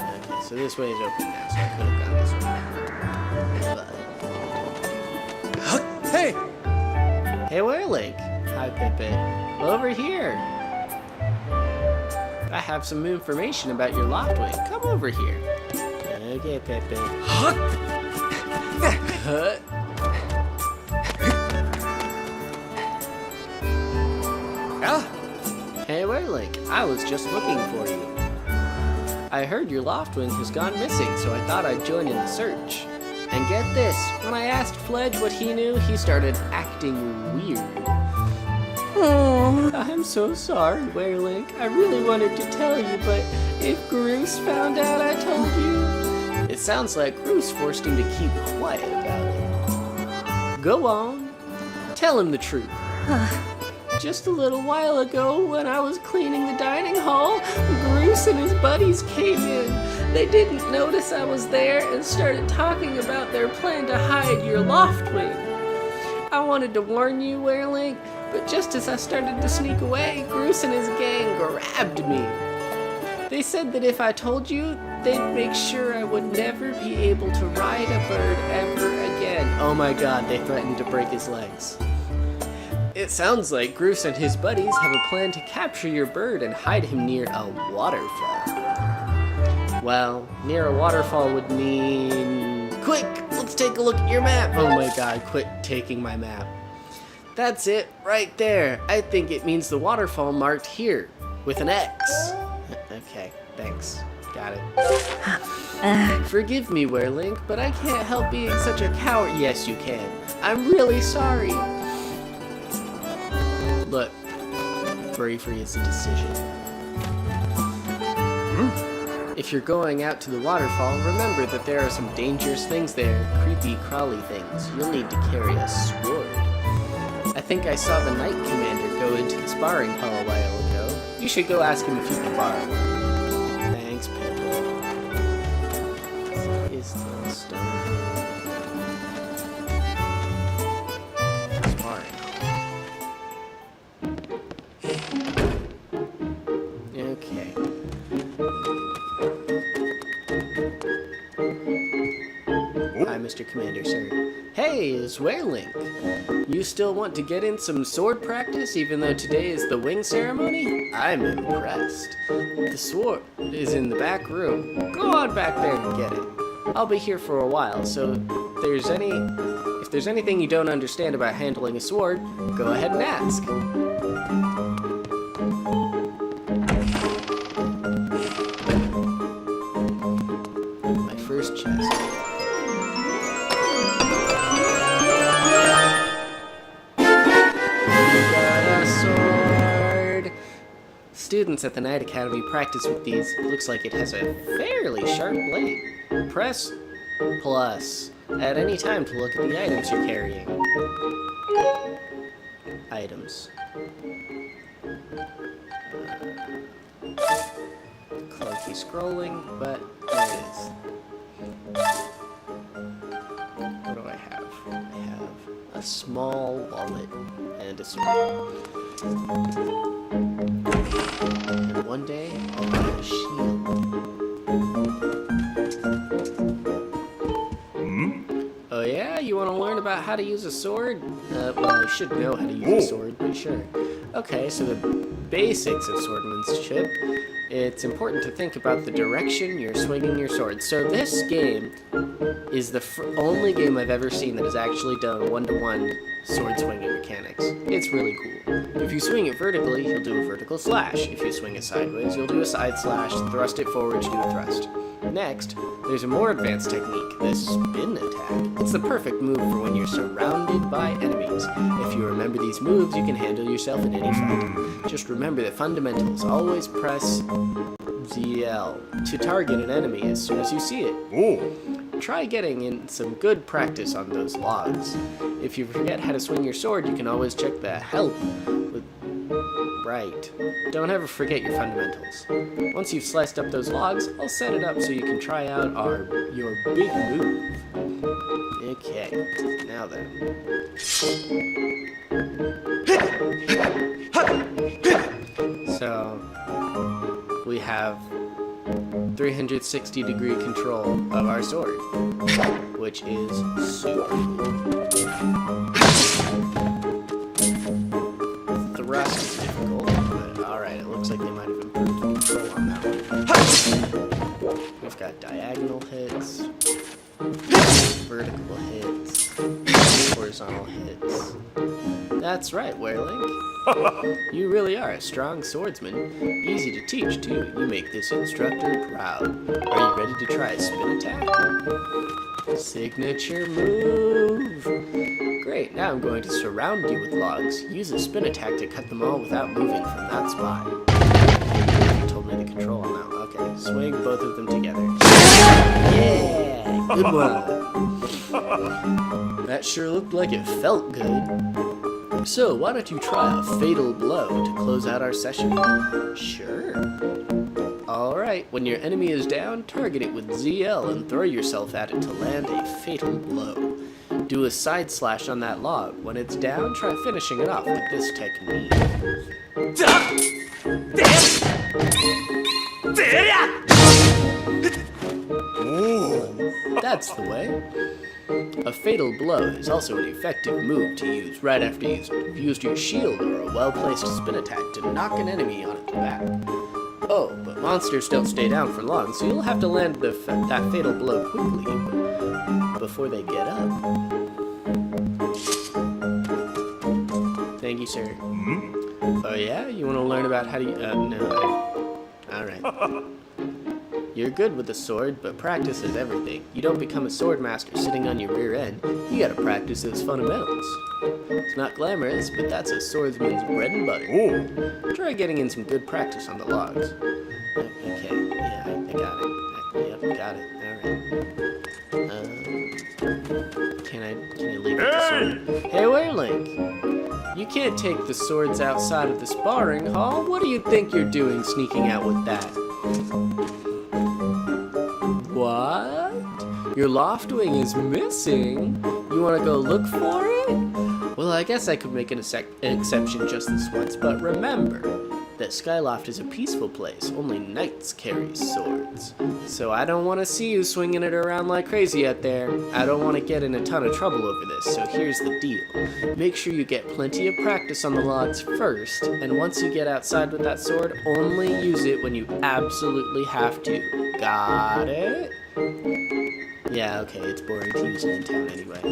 Speaker 1: Okay, so this way is open now, so I could have gone this way. But... Hey! Hey, WereLink! Hi, Pippin. Over here! I have some information about your Loftwing. Come over here. Okay, Pippin. Hey, WereLink, I was just looking for you. I heard your Loftwing has gone missing, so I thought I'd join in the search. And get this, when I asked Fledge what he knew, he started acting weird. Oh, I'm so sorry, WereLink. I really wanted to tell you, but if Groose found out I told you... It sounds like Groose forced him to keep quiet about it. Go on. Tell him the truth. Just a little while ago, when I was cleaning the dining hall, Groose and his buddies came in. They didn't notice I was there and started talking about their plan to hide your Loftwing. I wanted to warn you, WereLink, but just as I started to sneak away, Groose and his gang grabbed me. They said that if I told you, they'd make sure I would never be able to ride a bird ever again. Oh my god, they threatened to break his legs. It sounds like Groose and his buddies have a plan to capture your bird and hide him near a waterfall. Well, near a waterfall would mean... Quick, let's take a look at your map. Oh my god, quit taking my map. That's it, right there. I think it means the waterfall marked here, with an X. Okay, thanks. Got it. Forgive me, WereLink, but I can't help being such a coward. Yes, you can. I'm really sorry. Look, bravery is a decision. If you're going out to the waterfall, remember that there are some dangerous things there, creepy, crawly things. You'll need to carry a sword. I think I saw the Knight Commander go into the sparring hall a while ago. You should go ask him if you can borrow one. Thanks, Pippa. Is the stone sparring hall? Okay. Hi, Mr. Commander, sir. Hey, it's WereLink. You still want to get in some sword practice even though today is the wing ceremony? I'm impressed. The sword is in the back room. Go on back there and get it. I'll be here for a while, so if there's anything you don't understand about handling a sword, go ahead and ask. My first chest. Students at the Night Academy practice with these. Looks like it has a fairly sharp blade. Press plus at any time to look at the items you're carrying. Items. Clunky scrolling, but there it is. What do I have? I have a small wallet and a sword. And one day, I'll have a shield. Oh yeah? You want to learn about how to use a sword? Well, you should know how to use a sword, but sure. Okay, so the basics of swordsmanship. It's important to think about the direction you're swinging your sword. So this game is the only game I've ever seen that has actually done one-to-one sword swinging mechanics. It's really cool. If you swing it vertically, you'll do a vertical slash. If you swing it sideways, you'll do a side slash, thrust it forward to do a thrust. Next, there's a more advanced technique, the spin attack. It's the perfect move for when you're surrounded by enemies. If you remember these moves, you can handle yourself in any fight. Just remember the fundamentals. Always press ZL to target an enemy as soon as you see it. Try getting in some good practice on those logs. If you forget how to swing your sword, you can always check the help with right. Don't ever forget your fundamentals. Once you've sliced up those logs, I'll set it up so you can try out your big move. Okay, now then. So, we have 360-degree control of our sword, which is super cool. Thrust is difficult, but alright, it looks like they might have improved the control on that one. We've got diagonal hits, vertical hits, horizontal hits. That's right, WereLink. You really are a strong swordsman. Easy to teach, too. You make this instructor proud. Are you ready to try a spin attack? Signature move! Great, now I'm going to surround you with logs. Use a spin attack to cut them all without moving from that spot. You told me the control on that. Okay, swing both of them together. Yeah! Good one! That sure looked like it felt good. So, why don't you try a fatal blow to close out our session? Sure. Alright, when your enemy is down, target it with ZL and throw yourself at it to land a fatal blow. Do a side slash on that log. When it's down, try finishing it off with this technique. That's the way. A fatal blow is also an effective move to use right after you've used your shield or a well-placed spin attack to knock an enemy on its back. Oh, but monsters don't stay down for long, so you'll have to land that fatal blow quickly before they get up. Thank you, sir. Oh yeah? You want to learn about how to... no. Alright. You're good with the sword, but practice is everything. You don't become a sword master sitting on your rear end. You gotta practice those fundamentals. It's not glamorous, but that's a swordsman's bread and butter. Try getting in some good practice on the logs. Okay, yeah, I got it. Yep, got it. Alright. Can I leave with the sword? Hey, WereLink! You can't take the swords outside of the sparring hall. What do you think you're doing sneaking out with that? What? Your loft wing is missing? You want to go look for it? Well, I guess I could make an exception just this once, but remember, that Skyloft is a peaceful place. Only knights carry swords. So I don't want to see you swinging it around like crazy out there. I don't want to get in a ton of trouble over this, so here's the deal. Make sure you get plenty of practice on the logs first, and once you get outside with that sword, only use it when you absolutely have to. Got it? Yeah, okay, it's boring to use it in town anyway.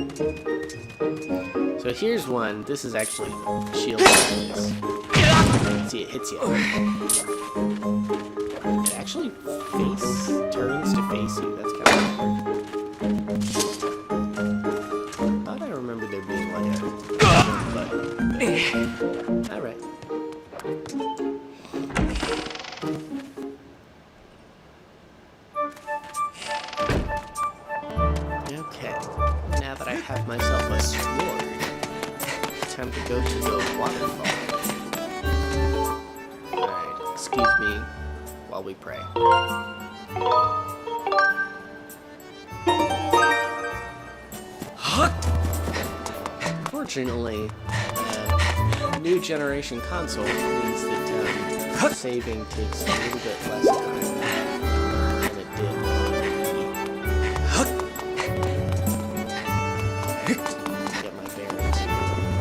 Speaker 1: So here's one. This is actually shield. See, it hits you. It actually turns to face you. That's kind of weird. I thought I remembered there being like a button. Alright. Okay, now that I have myself a sword, it's time to go to the waterfall. Alright, excuse me while we pray. Fortunately, new generation console means that saving takes a little bit less time than it did. Get my bearings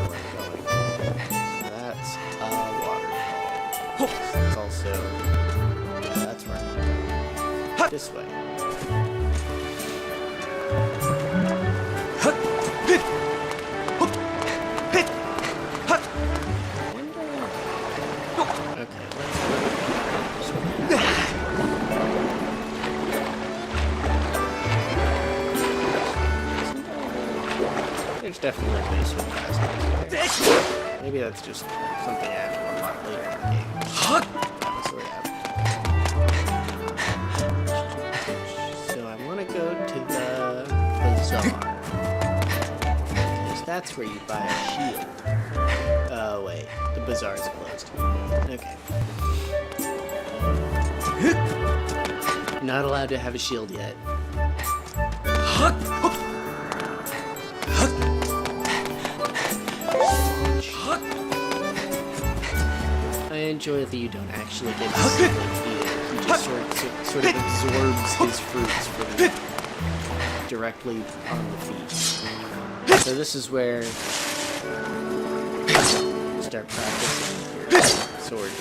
Speaker 1: where I'm going. That's a waterfall. It's also that's where I'm going. This way. There's definitely a base swim fast. Maybe that's just something I have to work on later in the game. So I want to go to the bazaar. Because that's where you buy a shield. Oh wait, the bazaar is closed. Okay. Not allowed to have a shield yet. I enjoy that you don't actually get to see him. He just sort of absorbs his fruits from directly on the feet. So this is where you start practicing your sword.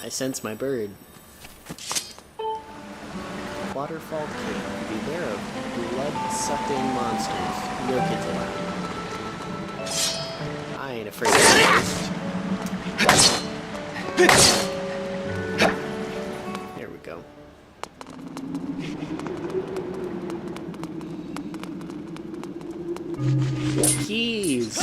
Speaker 1: I sense my bird. Waterfall Cave. Beware of blood-sucking monsters. No kids allowed. I ain't afraid of ghosts. There we go. Keys!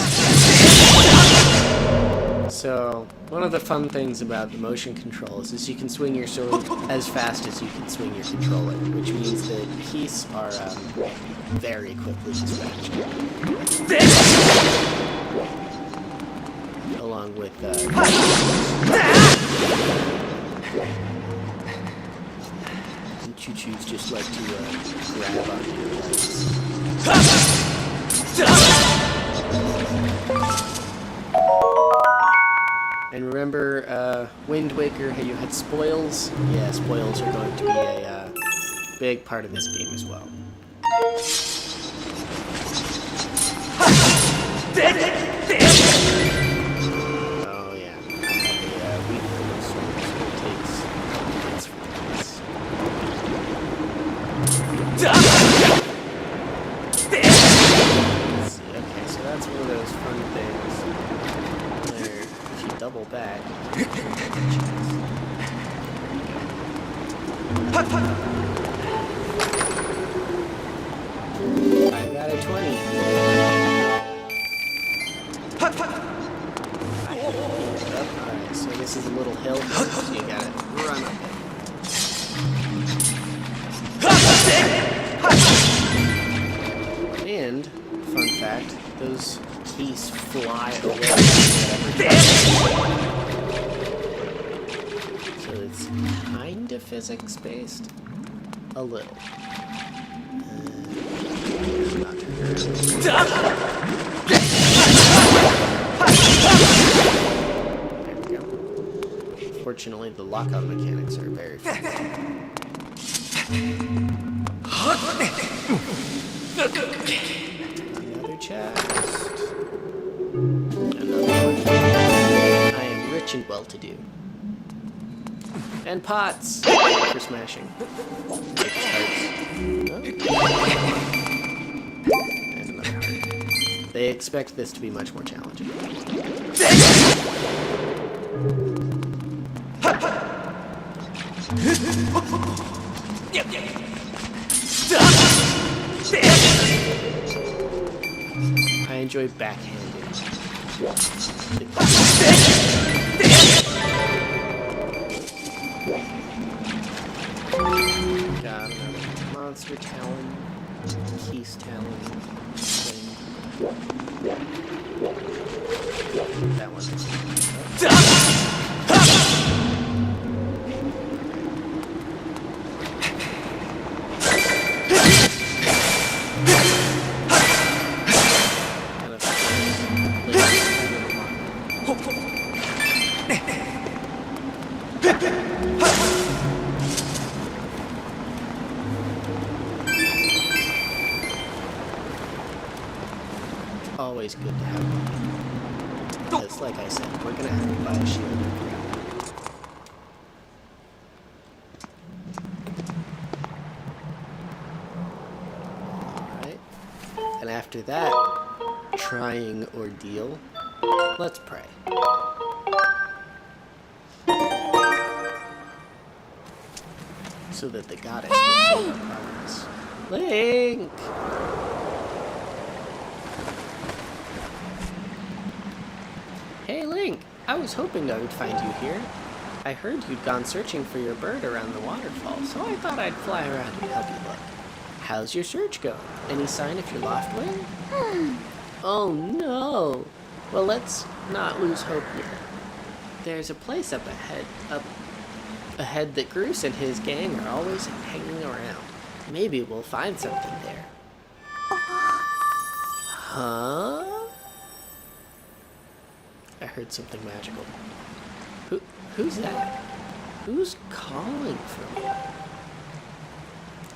Speaker 1: So, one of the fun things about the motion controls is you can swing your sword as fast as you can swing your controller, which means that keys are very quickly dispatched. Along with choo-choos just like to grab onto your legs. And remember, Wind Waker, how you had spoils? Yeah, spoils are going to be a big part of this game as well. Oh yeah, I have a weak for those swords, so it takes hits for this. Okay, so that's one of those fun things. Double back. I got a 20. Alright, so this is a little hill, so you gotta run up it. And, fun fact, those keys fly away. So it's kind of physics-based. a little. There we go. Fortunately, the lockout mechanics are very fun. Another chest. Another one. I am rich and well-to-do. And pots for smashing. And another heart. They expect this to be much more challenging. I enjoy backhanding. Got another monster talon, keys talon thing. That one. Always good to have money. Because, like I said, we're gonna have to buy a shield. Alright. And after that trying ordeal, let's pray. So that the goddess will solve our problems. Link! Hey Link, I was hoping I would find you here. I heard you'd gone searching for your bird around the waterfall, so I thought I'd fly around and help you look. How's your search going? Any sign of your loft wing? Oh no! Well, let's not lose hope here. There's a place up ahead that Groose and his gang are always hanging around. Maybe we'll find something there. Huh? I heard something magical. Who's that? Who's calling for me?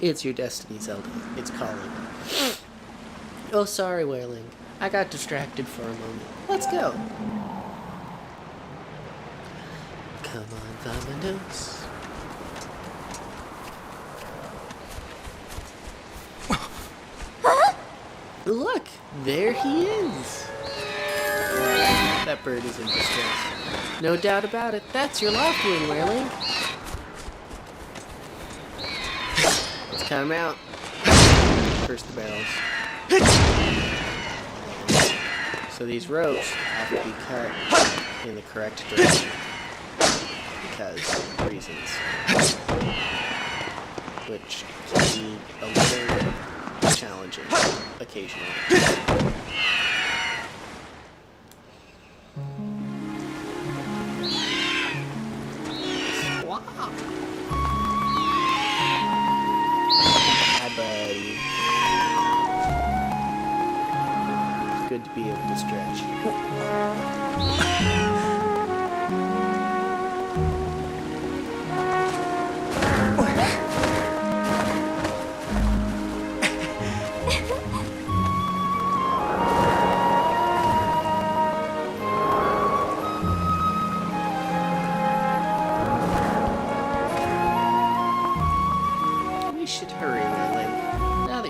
Speaker 1: It's your destiny, Zelda. It's calling. Oh, sorry, WereLink. I got distracted for a moment. Let's go. Come on, Vamonos. Look, there he is. That bird is in distress. No doubt about it. That's your loft wing, WereLink. Let's cut him out. First the barrels. So these ropes have to be cut in the correct direction. Because reasons. Which can be a little challenging occasionally. Hi, buddy. It's good to be able to stretch.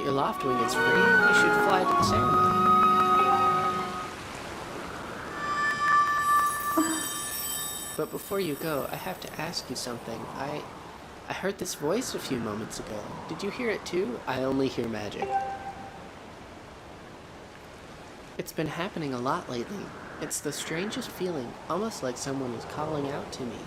Speaker 1: Loft wing is free, you should fly to the ceremony. But before you go, I have to ask you something. I heard this voice a few moments ago. Did you hear it too? I only hear magic. It's been happening a lot lately. It's the strangest feeling, almost like someone is calling out to me.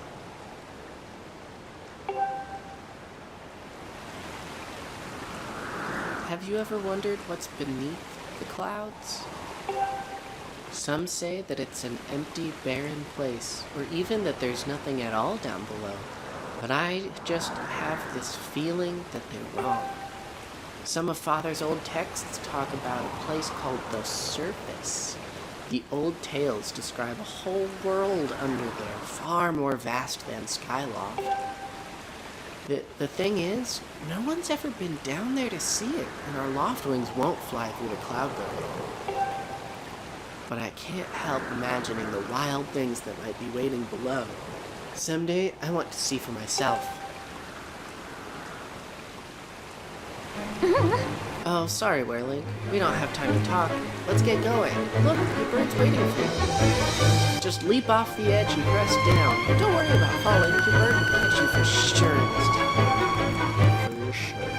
Speaker 1: Have you ever wondered what's beneath the clouds? Some say that it's an empty, barren place, or even that there's nothing at all down below. But I just have this feeling that they're wrong. Some of Father's old texts talk about a place called the Surface. The old tales describe a whole world under there, far more vast than Skyloft. The thing is, no one's ever been down there to see it, and our Loftwings won't fly through the cloud barrier. But I can't help imagining the wild things that might be waiting below. Someday, I want to see for myself. Oh, sorry, WereLink. We don't have time to talk. Let's get going. Look, the bird's waiting for you. Just leap off the edge and press down. Don't worry about falling. Your bird will catch you for sure this time. For sure.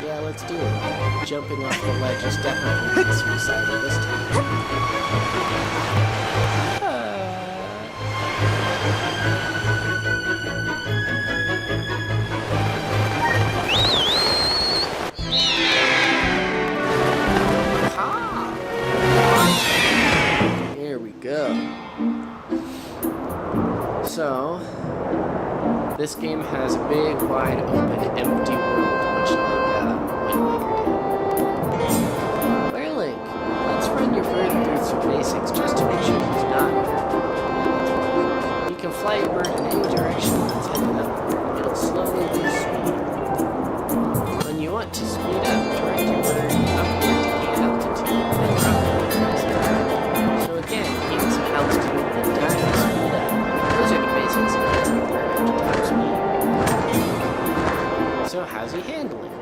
Speaker 1: Yeah, let's do it. Jumping off the ledge is definitely not suicidal this time. Here we go. So, this game has a big, wide open, empty world, much like Wind Waker did. WereLink, let's run your bird through some basics just to make sure he's not. You can fly your bird in any direction that's headed up. It'll slowly lose speed. When you want to speed up, direct your bird upward to gain altitude, then drop it. So again, gain some altitude and dive to speed up. Those are the basics of getting your bird up to top speed. So how's he handling?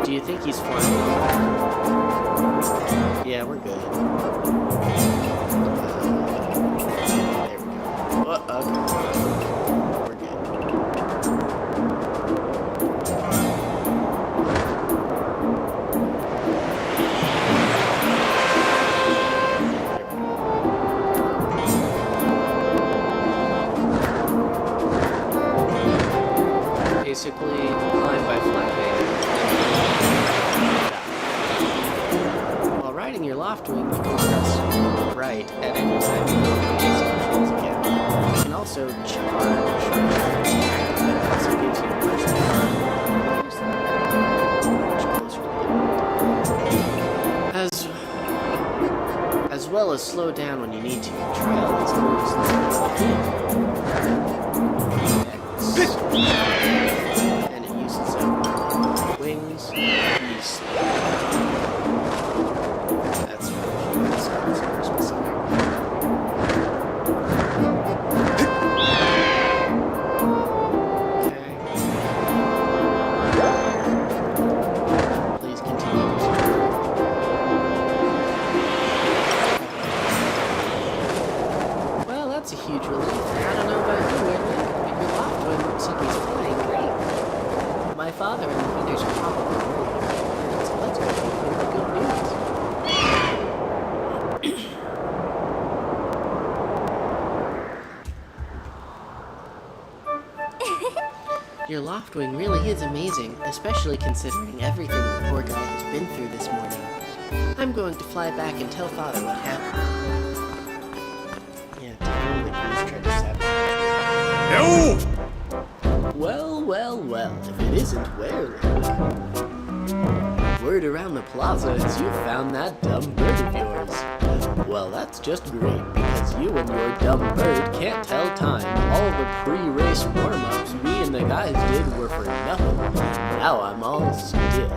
Speaker 1: Do you think he's flying? Yeah, we're good. There we go. Okay. We're good. Basically, climb by flapping. While riding your Loftwing, you can press right at any time to go through basic controls again. You can also charge. That also gives you a much closer as well as slow down when you need to. Try all these moves. And it uses up wings. That's Christmas song. Okay. Please continue. Well, that's a huge relief. I don't know about you, WereLink, but your Loftwing looks like he's flying great. My father and the others are probably worried, so let's go for the good news. Your Loftwing really is amazing, especially considering everything the poor guy has been through this morning. I'm going to fly back and tell Father what happened. Yeah, tell him that he's tried to sabotage me. No! Well, if it isn't WereLink. Word around the plaza is you found that dumb bird of yours. Well, that's just great, because you and your dumb bird can't tell time. All the pre-race warm-ups we and the guys did were for nothing. Now I'm all stiff.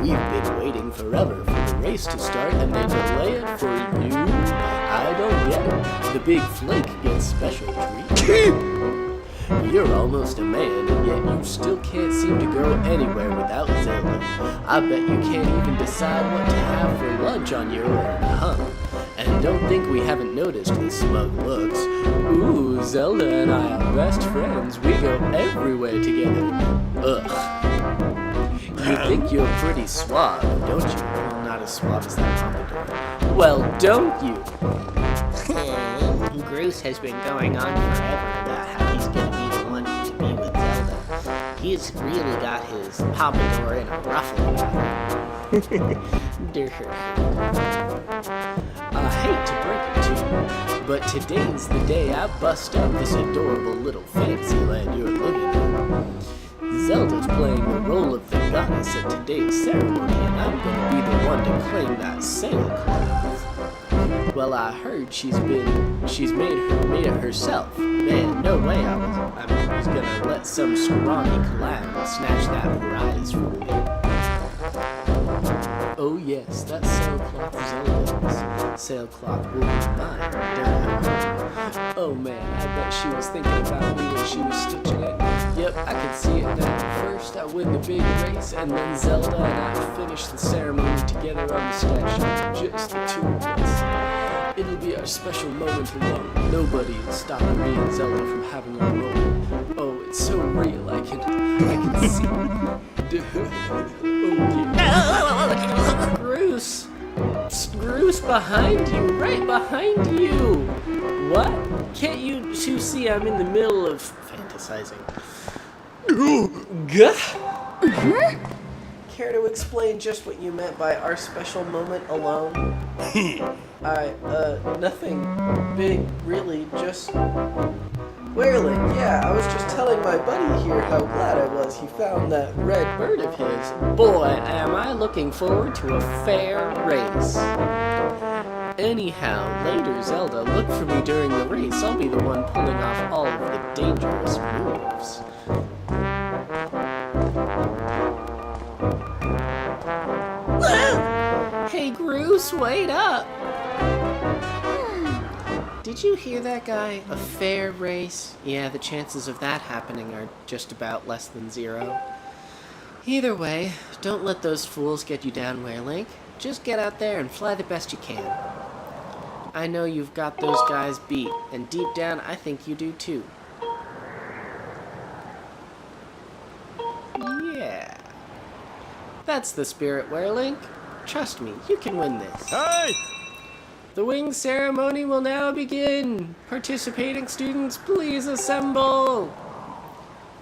Speaker 1: We've been waiting forever for the race to start, and they delay it for you? I don't get it. The big flake gets special treat. You're almost a man, and yet you still can't seem to go anywhere without Zelda. I bet you can't even decide what to have for lunch on your own, huh? And don't think we haven't noticed the smug looks. Ooh, Zelda and I are best friends. We go everywhere together. Ugh. You think you're pretty suave, don't you? Well, not as suave as that pompadour. Well, don't you? Bruce has been going on forever about how he's gonna be the one to be with Zelda. He's really got his pompadour in a ruffle about it. I hate to break But today's the day I bust up this adorable little fancy land you're living in. Zelda's playing the role of the goddess at today's ceremony, and I'm gonna be the one to claim that sailcloth. Well, I heard she's made it herself. Man, no way I was gonna let some scrawny clown snatch that prize from me. Oh yes, that sailcloth Zelda's. Sailcloth will be mine, duh. Oh man, I bet she was thinking about me when she was stitching it. Yep, I can see it now. First I win the big race, and then Zelda and I finish the ceremony together on the statue, just the two of us. It'll be our special moment alone. Nobody is stopping me and Zelda from having a moment. Oh, it's so real, I can see it. Oh yeah. Groose behind you, right behind you. What? Can't you two see I'm in the middle of fantasizing? Care to explain just what you meant by our special moment alone? Nothing big, really, just... WereLink, yeah, I was just telling my buddy here how glad I was he found that red bird of his. Boy, am I looking forward to a fair race. Anyhow, later, Zelda, look for me during the race. I'll be the one pulling off all of the dangerous moves. Hey, Groose, wait up! Did you hear that guy? A fair race? Yeah, the chances of that happening are just about less than 0. Either way, don't let those fools get you down, WereLink. Just get out there and fly the best you can. I know you've got those guys beat, and deep down, I think you do too. Yeah. That's the spirit, WereLink. Trust me, you can win this.
Speaker 2: Hey!
Speaker 1: The wing ceremony will now begin. Participating students, please assemble.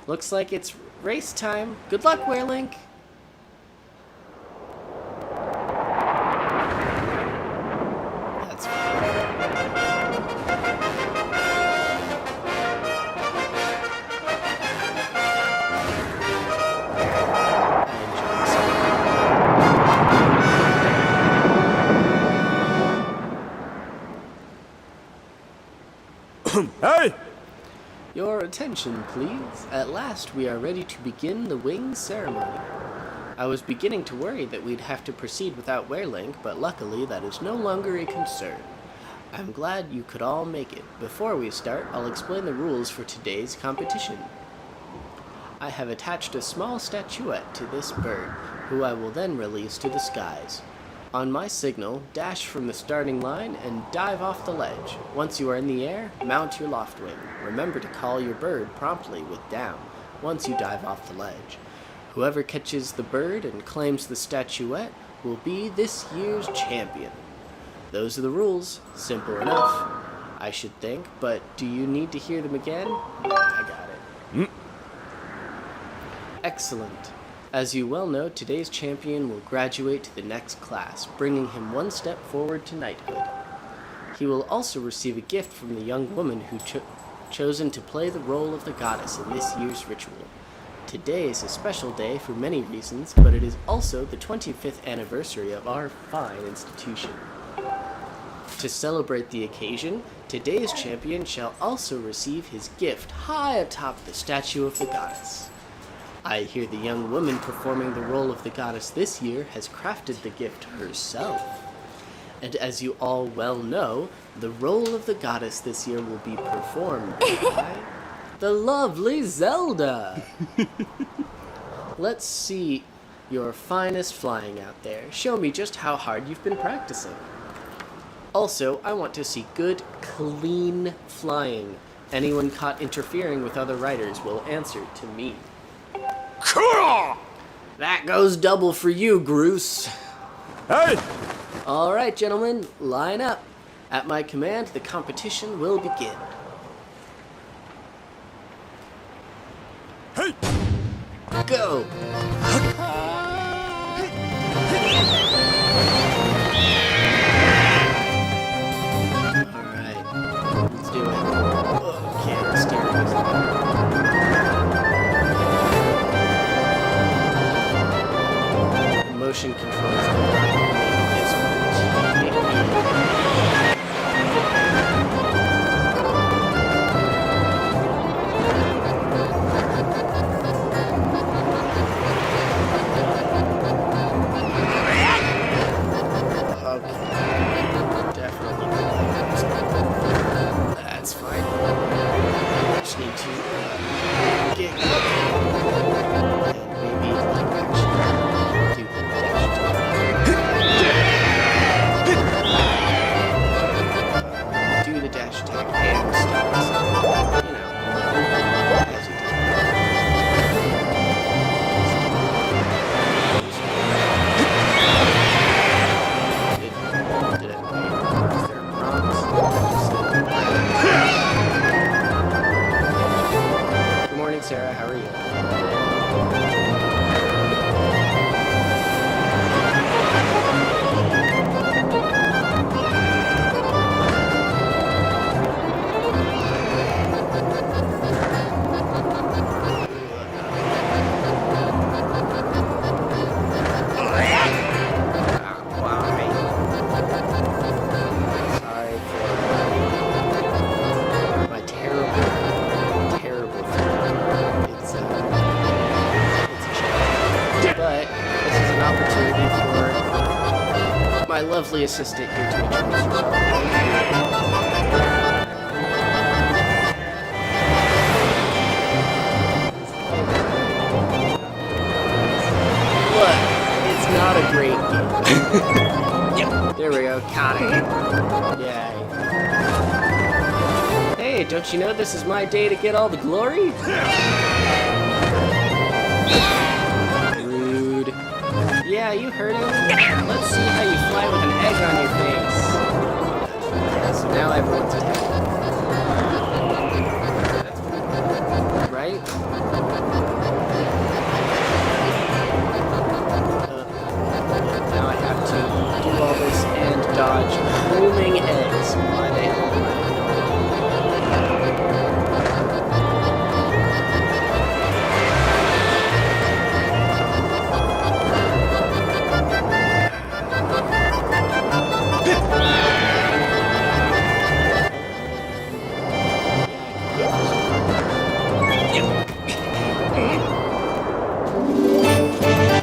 Speaker 1: Looks like it's race time. Good luck, WereLink. That's
Speaker 2: Hey!
Speaker 1: Your attention, please. At last, we are ready to begin the wing ceremony. I was beginning to worry that we'd have to proceed without WereLink, but luckily that is no longer a concern. I'm glad you could all make it. Before we start, I'll explain the rules for today's competition. I have attached a small statuette to this bird, who I will then release to the skies. On my signal, dash from the starting line and dive off the ledge. Once you are in the air, mount your loft wing. Remember to call your bird promptly with down once you dive off the ledge. Whoever catches the bird and claims the statuette will be this year's champion. Those are the rules. Simple enough, I should think, but do you need to hear them again? Nah, I got it. Excellent. As you well know, today's champion will graduate to the next class, bringing him one step forward to knighthood. He will also receive a gift from the young woman who chosen to play the role of the goddess in this year's ritual. Today is a special day for many reasons, but it is also the 25th anniversary of our fine institution. To celebrate the occasion, today's champion shall also receive his gift high atop the statue of the goddess. I hear the young woman performing the role of the goddess this year has crafted the gift herself. And as you all well know, the role of the goddess this year will be performed by the lovely Zelda. Let's see your finest flying out there. Show me just how hard you've been practicing. Also, I want to see good, clean flying. Anyone caught interfering with other riders will answer to me.
Speaker 2: Cool!
Speaker 1: That goes double for you, Groose.
Speaker 2: Hey!
Speaker 1: All right, gentlemen, line up. At my command, the competition will begin.
Speaker 2: Hey!
Speaker 1: Go! Alright. towards the dark is okay. Definitely. That's fine. Just need to get and maybe like actually do the dash attack. Do the dash attack and stuff. So, you know, as you do. Did it? Is there a prompt? Good morning, Sarah. How are you? Sorry for my terrible thing. It's a challenge. But this is an opportunity for my lovely assistant here to introduce herself. Look, it's not a great game. There we go, got it. Yay. Hey, don't you know this is my day to get all the glory? Rude. Yeah, you heard him. Let's see how you fly with an egg on your face. So now everyone's attacking. Right? Now I have to do all this and dodge homing eggs. Why they home?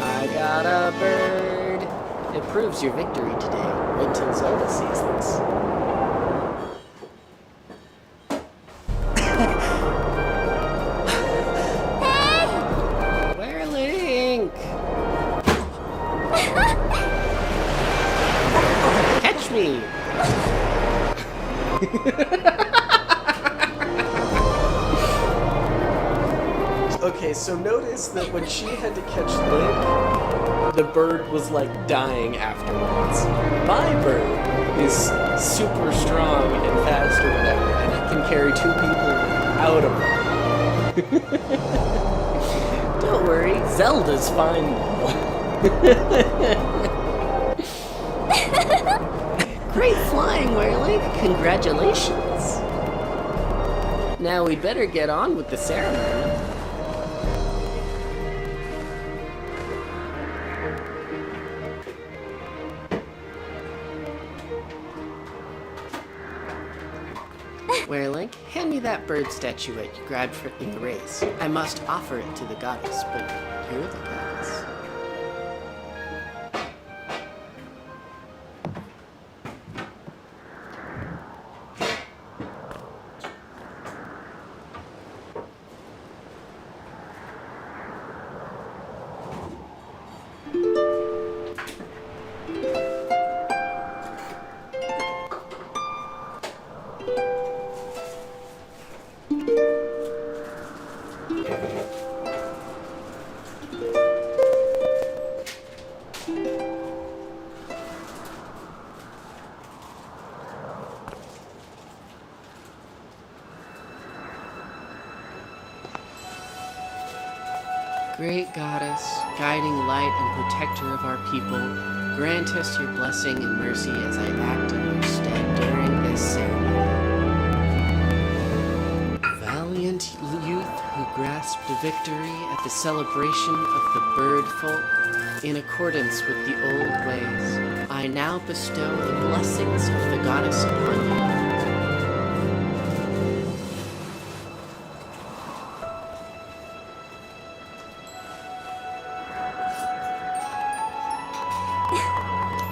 Speaker 1: I got a bird. It proves your victory today. Wait till Zelda sees this. WereLink! Catch me! Okay, so notice that when she had to catch Link, the bird was like dying afterwards. My bird is super strong and fast or whatever, and it can carry 2 people out of it. Don't worry, Zelda's fine. Great flying, WereLink! Congratulations! Now we'd better get on with the ceremony. WereLink, hand me that bird statuette you grabbed in the race. I must offer it to the goddess, but you're the goddess. Great goddess, guiding light and protector of our people, grant us your blessing and mercy as I act in your stead during this ceremony. Valiant youth who grasped victory at the celebration of the bird folk, In accordance with the old ways, I now bestow the blessings of the goddess upon you.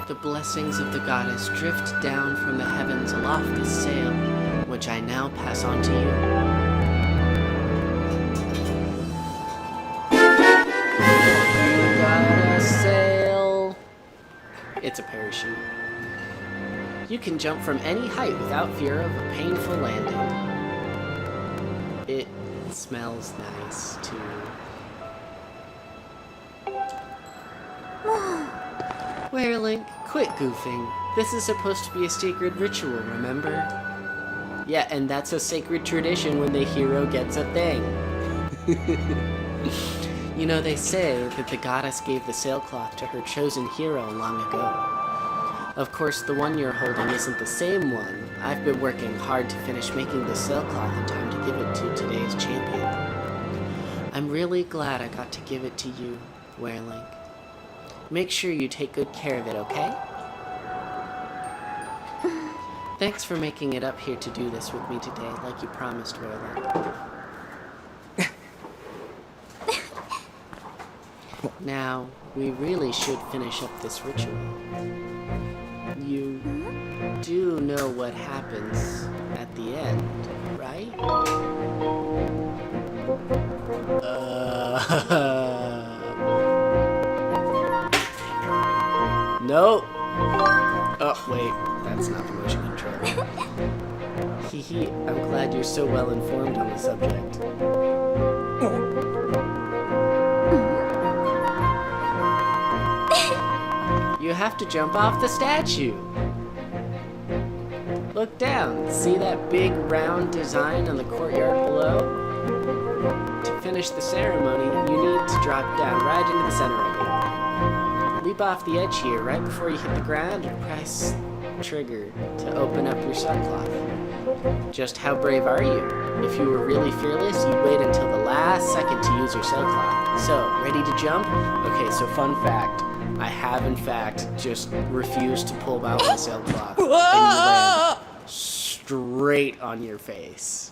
Speaker 1: The blessings of the goddess drift down from the heavens aloft this sail, which I now pass on to you. You got a sail. It's a parachute. You can jump from any height without fear of a painful landing. It smells nice, too. WereLink, quit goofing. This is supposed to be a sacred ritual, remember? Yeah, and that's a sacred tradition when the hero gets a thing. You know, they say that the goddess gave the sailcloth to her chosen hero long ago. Of course, the one you're holding isn't the same one. I've been working hard to finish making the sailcloth in time to give it to today's champion. I'm really glad I got to give it to you, WereLink. Make sure you take good care of it, okay? Thanks for making it up here to do this with me today, like you promised, WereLink. Now, we really should finish up this ritual. You do know what happens at the end, right? No! Oh, wait, that's not the motion control. Hehe, I'm glad you're so well informed on the subject. You have to jump off the statue. Look down. See that big round design on the courtyard below? To finish the ceremony, you need to drop down right into the center of it. Leap off the edge here right before you hit the ground and press trigger to open up your sailcloth. Just how brave are you? If you were really fearless, you'd wait until the last second to use your sailcloth. So, ready to jump? Okay, so fun fact. I have, in fact, just refused to pull out my sailcloth, and you land straight on your face.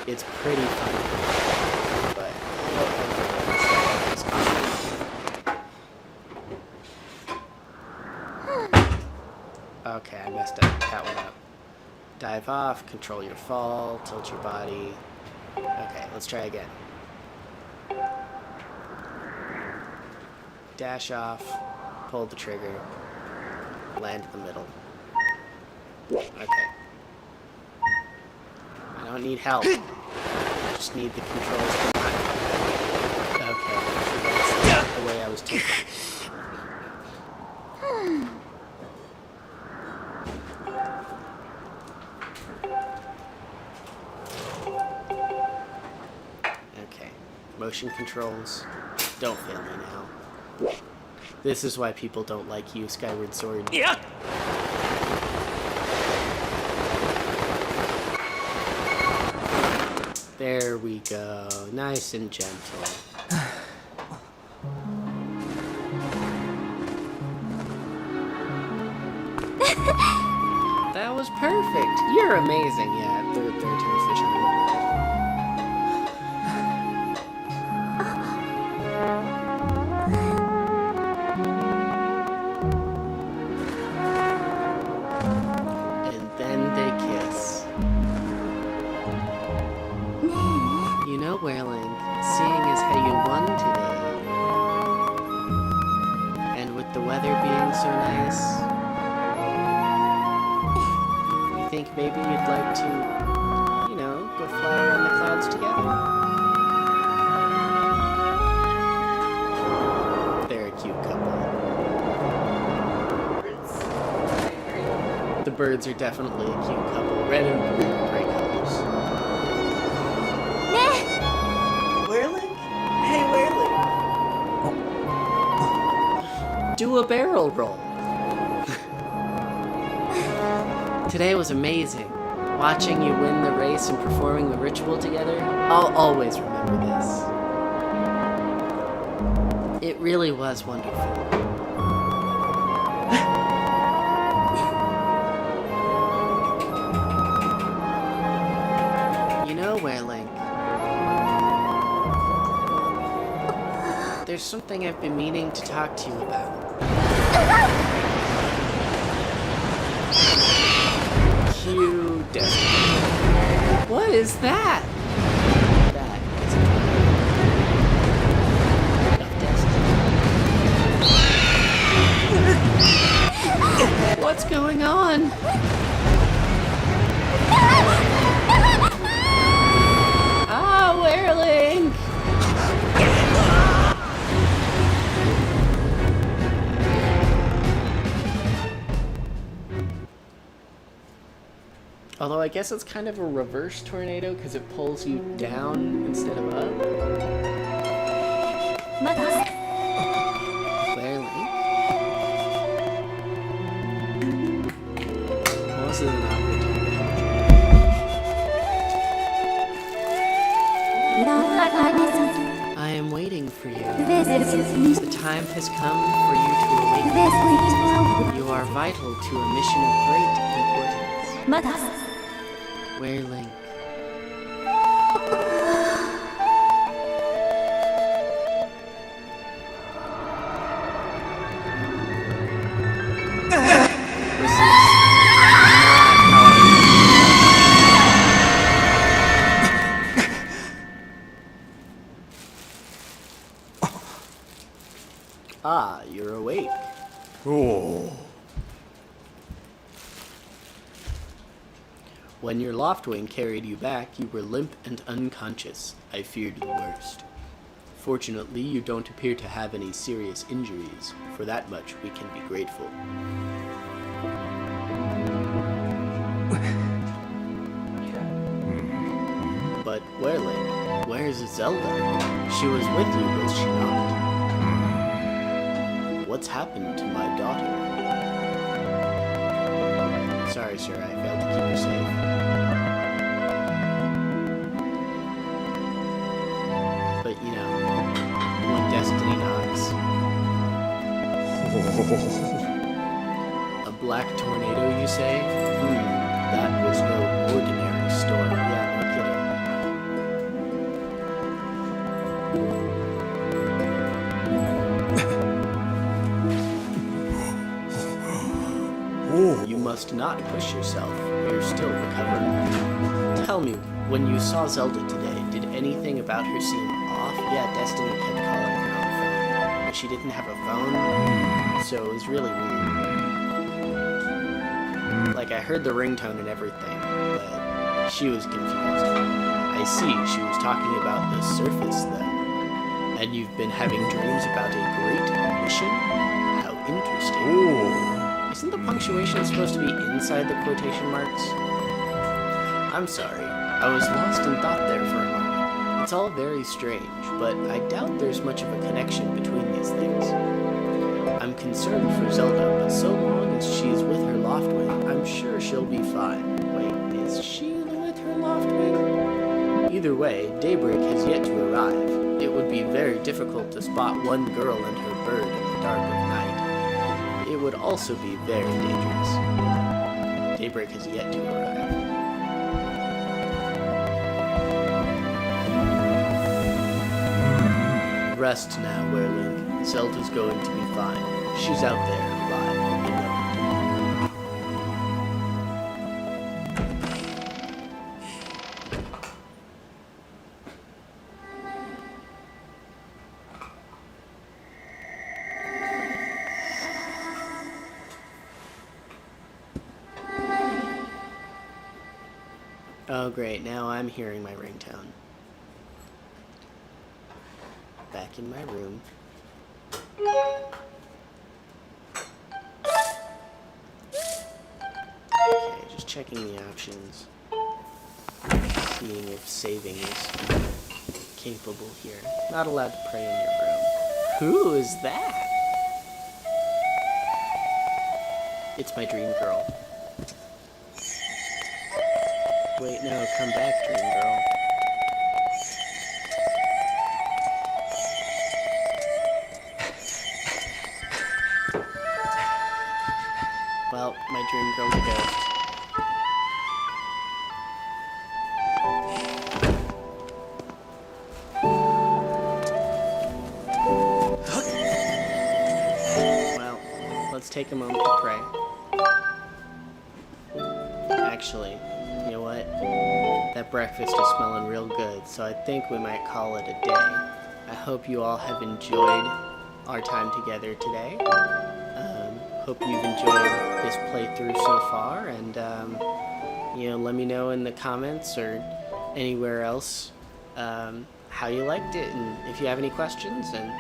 Speaker 1: It's pretty funny, but okay, I messed up that one up. Dive off, control your fall, tilt your body. Okay, let's try again. Dash off. Pull the trigger, land in the middle. Okay. I don't need help. I just need the controls combined. Okay, that's the way I was taking. Okay, motion controls. Don't fail me now. This is why people don't like you, Skyward Sword.
Speaker 2: Yeah.
Speaker 1: There we go. Nice and gentle. That was perfect. You're amazing. Yeah, third time fish on the WereLink, seeing as how you won today, and with the weather being so nice, you think maybe you'd like to, you know, go fly around the clouds together? They're a cute couple. The birds are definitely a cute couple. Red and blue are great colors. Do a barrel roll. Today was amazing. Watching you win the race and performing the ritual together, I'll always remember this. It really was wonderful. You know, WereLink, there's something I've been meaning to talk to you about. Cue destiny. What is that? That is a destiny. What's going on? Ah, WereLink! Although I guess it's kind of a reverse tornado because it pulls you down instead of up. WereLink? Well, this is an awkward time. I am waiting for you. The time has come for you to awaken. You are vital to a mission of great importance. WereLink. This is not how Ah, you're awake.
Speaker 2: Oh.
Speaker 1: When your loftwing carried you back, you were limp and unconscious. I feared the worst. Fortunately, you don't appear to have any serious injuries. For that much, we can be grateful. But WereLink, where's Zelda? She was with you, was she not? What's happened to my daughter? Sorry, sir, I failed to keep her safe. But, you know, when destiny knocks. A black tornado, you say? That was no ordinary storm. Yeah, no kidding. You must not push yourself. You're still recovering. Tell me, when you saw Zelda today, did anything about her seem off? Yeah, Destiny kept calling her on the phone. But she didn't have a phone, so it was really weird. Like, I heard the ringtone and everything, but she was confused. I see, she was talking about the surface then. And you've been having dreams about a great mission? How interesting.
Speaker 2: Ooh.
Speaker 1: Isn't the punctuation supposed to be inside the quotation marks? I'm sorry, I was lost in thought there for a moment. It's all very strange, but I doubt there's much of a connection between these things. I'm concerned for Zelda, but so long as she's with her loftwing, I'm sure she'll be fine. Wait, is she with her loftwing? Either way, daybreak has yet to arrive. It would be very difficult to spot one girl and her bird in the dark of night. It would also be very dangerous. Daybreak has yet to arrive. Rest now, WereLink. Zelda's going to be fine. She's out there, alive, you know. Oh great, now I'm hearing my ringtone. Back in my room. Okay, just checking the options. Seeing if saving is capable here. Not allowed to pray in your room. Who is that? It's my dream girl. Wait, no, come back, dream girl. Well, my dream girl's a ghost. Well, let's take a moment to pray. Actually, you know what? That breakfast is smelling real good, so I think we might call it a day. I hope you all have enjoyed our time together today. Hope you've enjoyed this playthrough so far, and you know, let me know in the comments or anywhere else how you liked it, and if you have any questions, and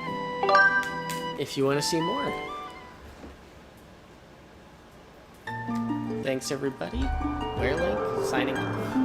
Speaker 1: if you want to see more. Thanks everybody. WereLink signing off.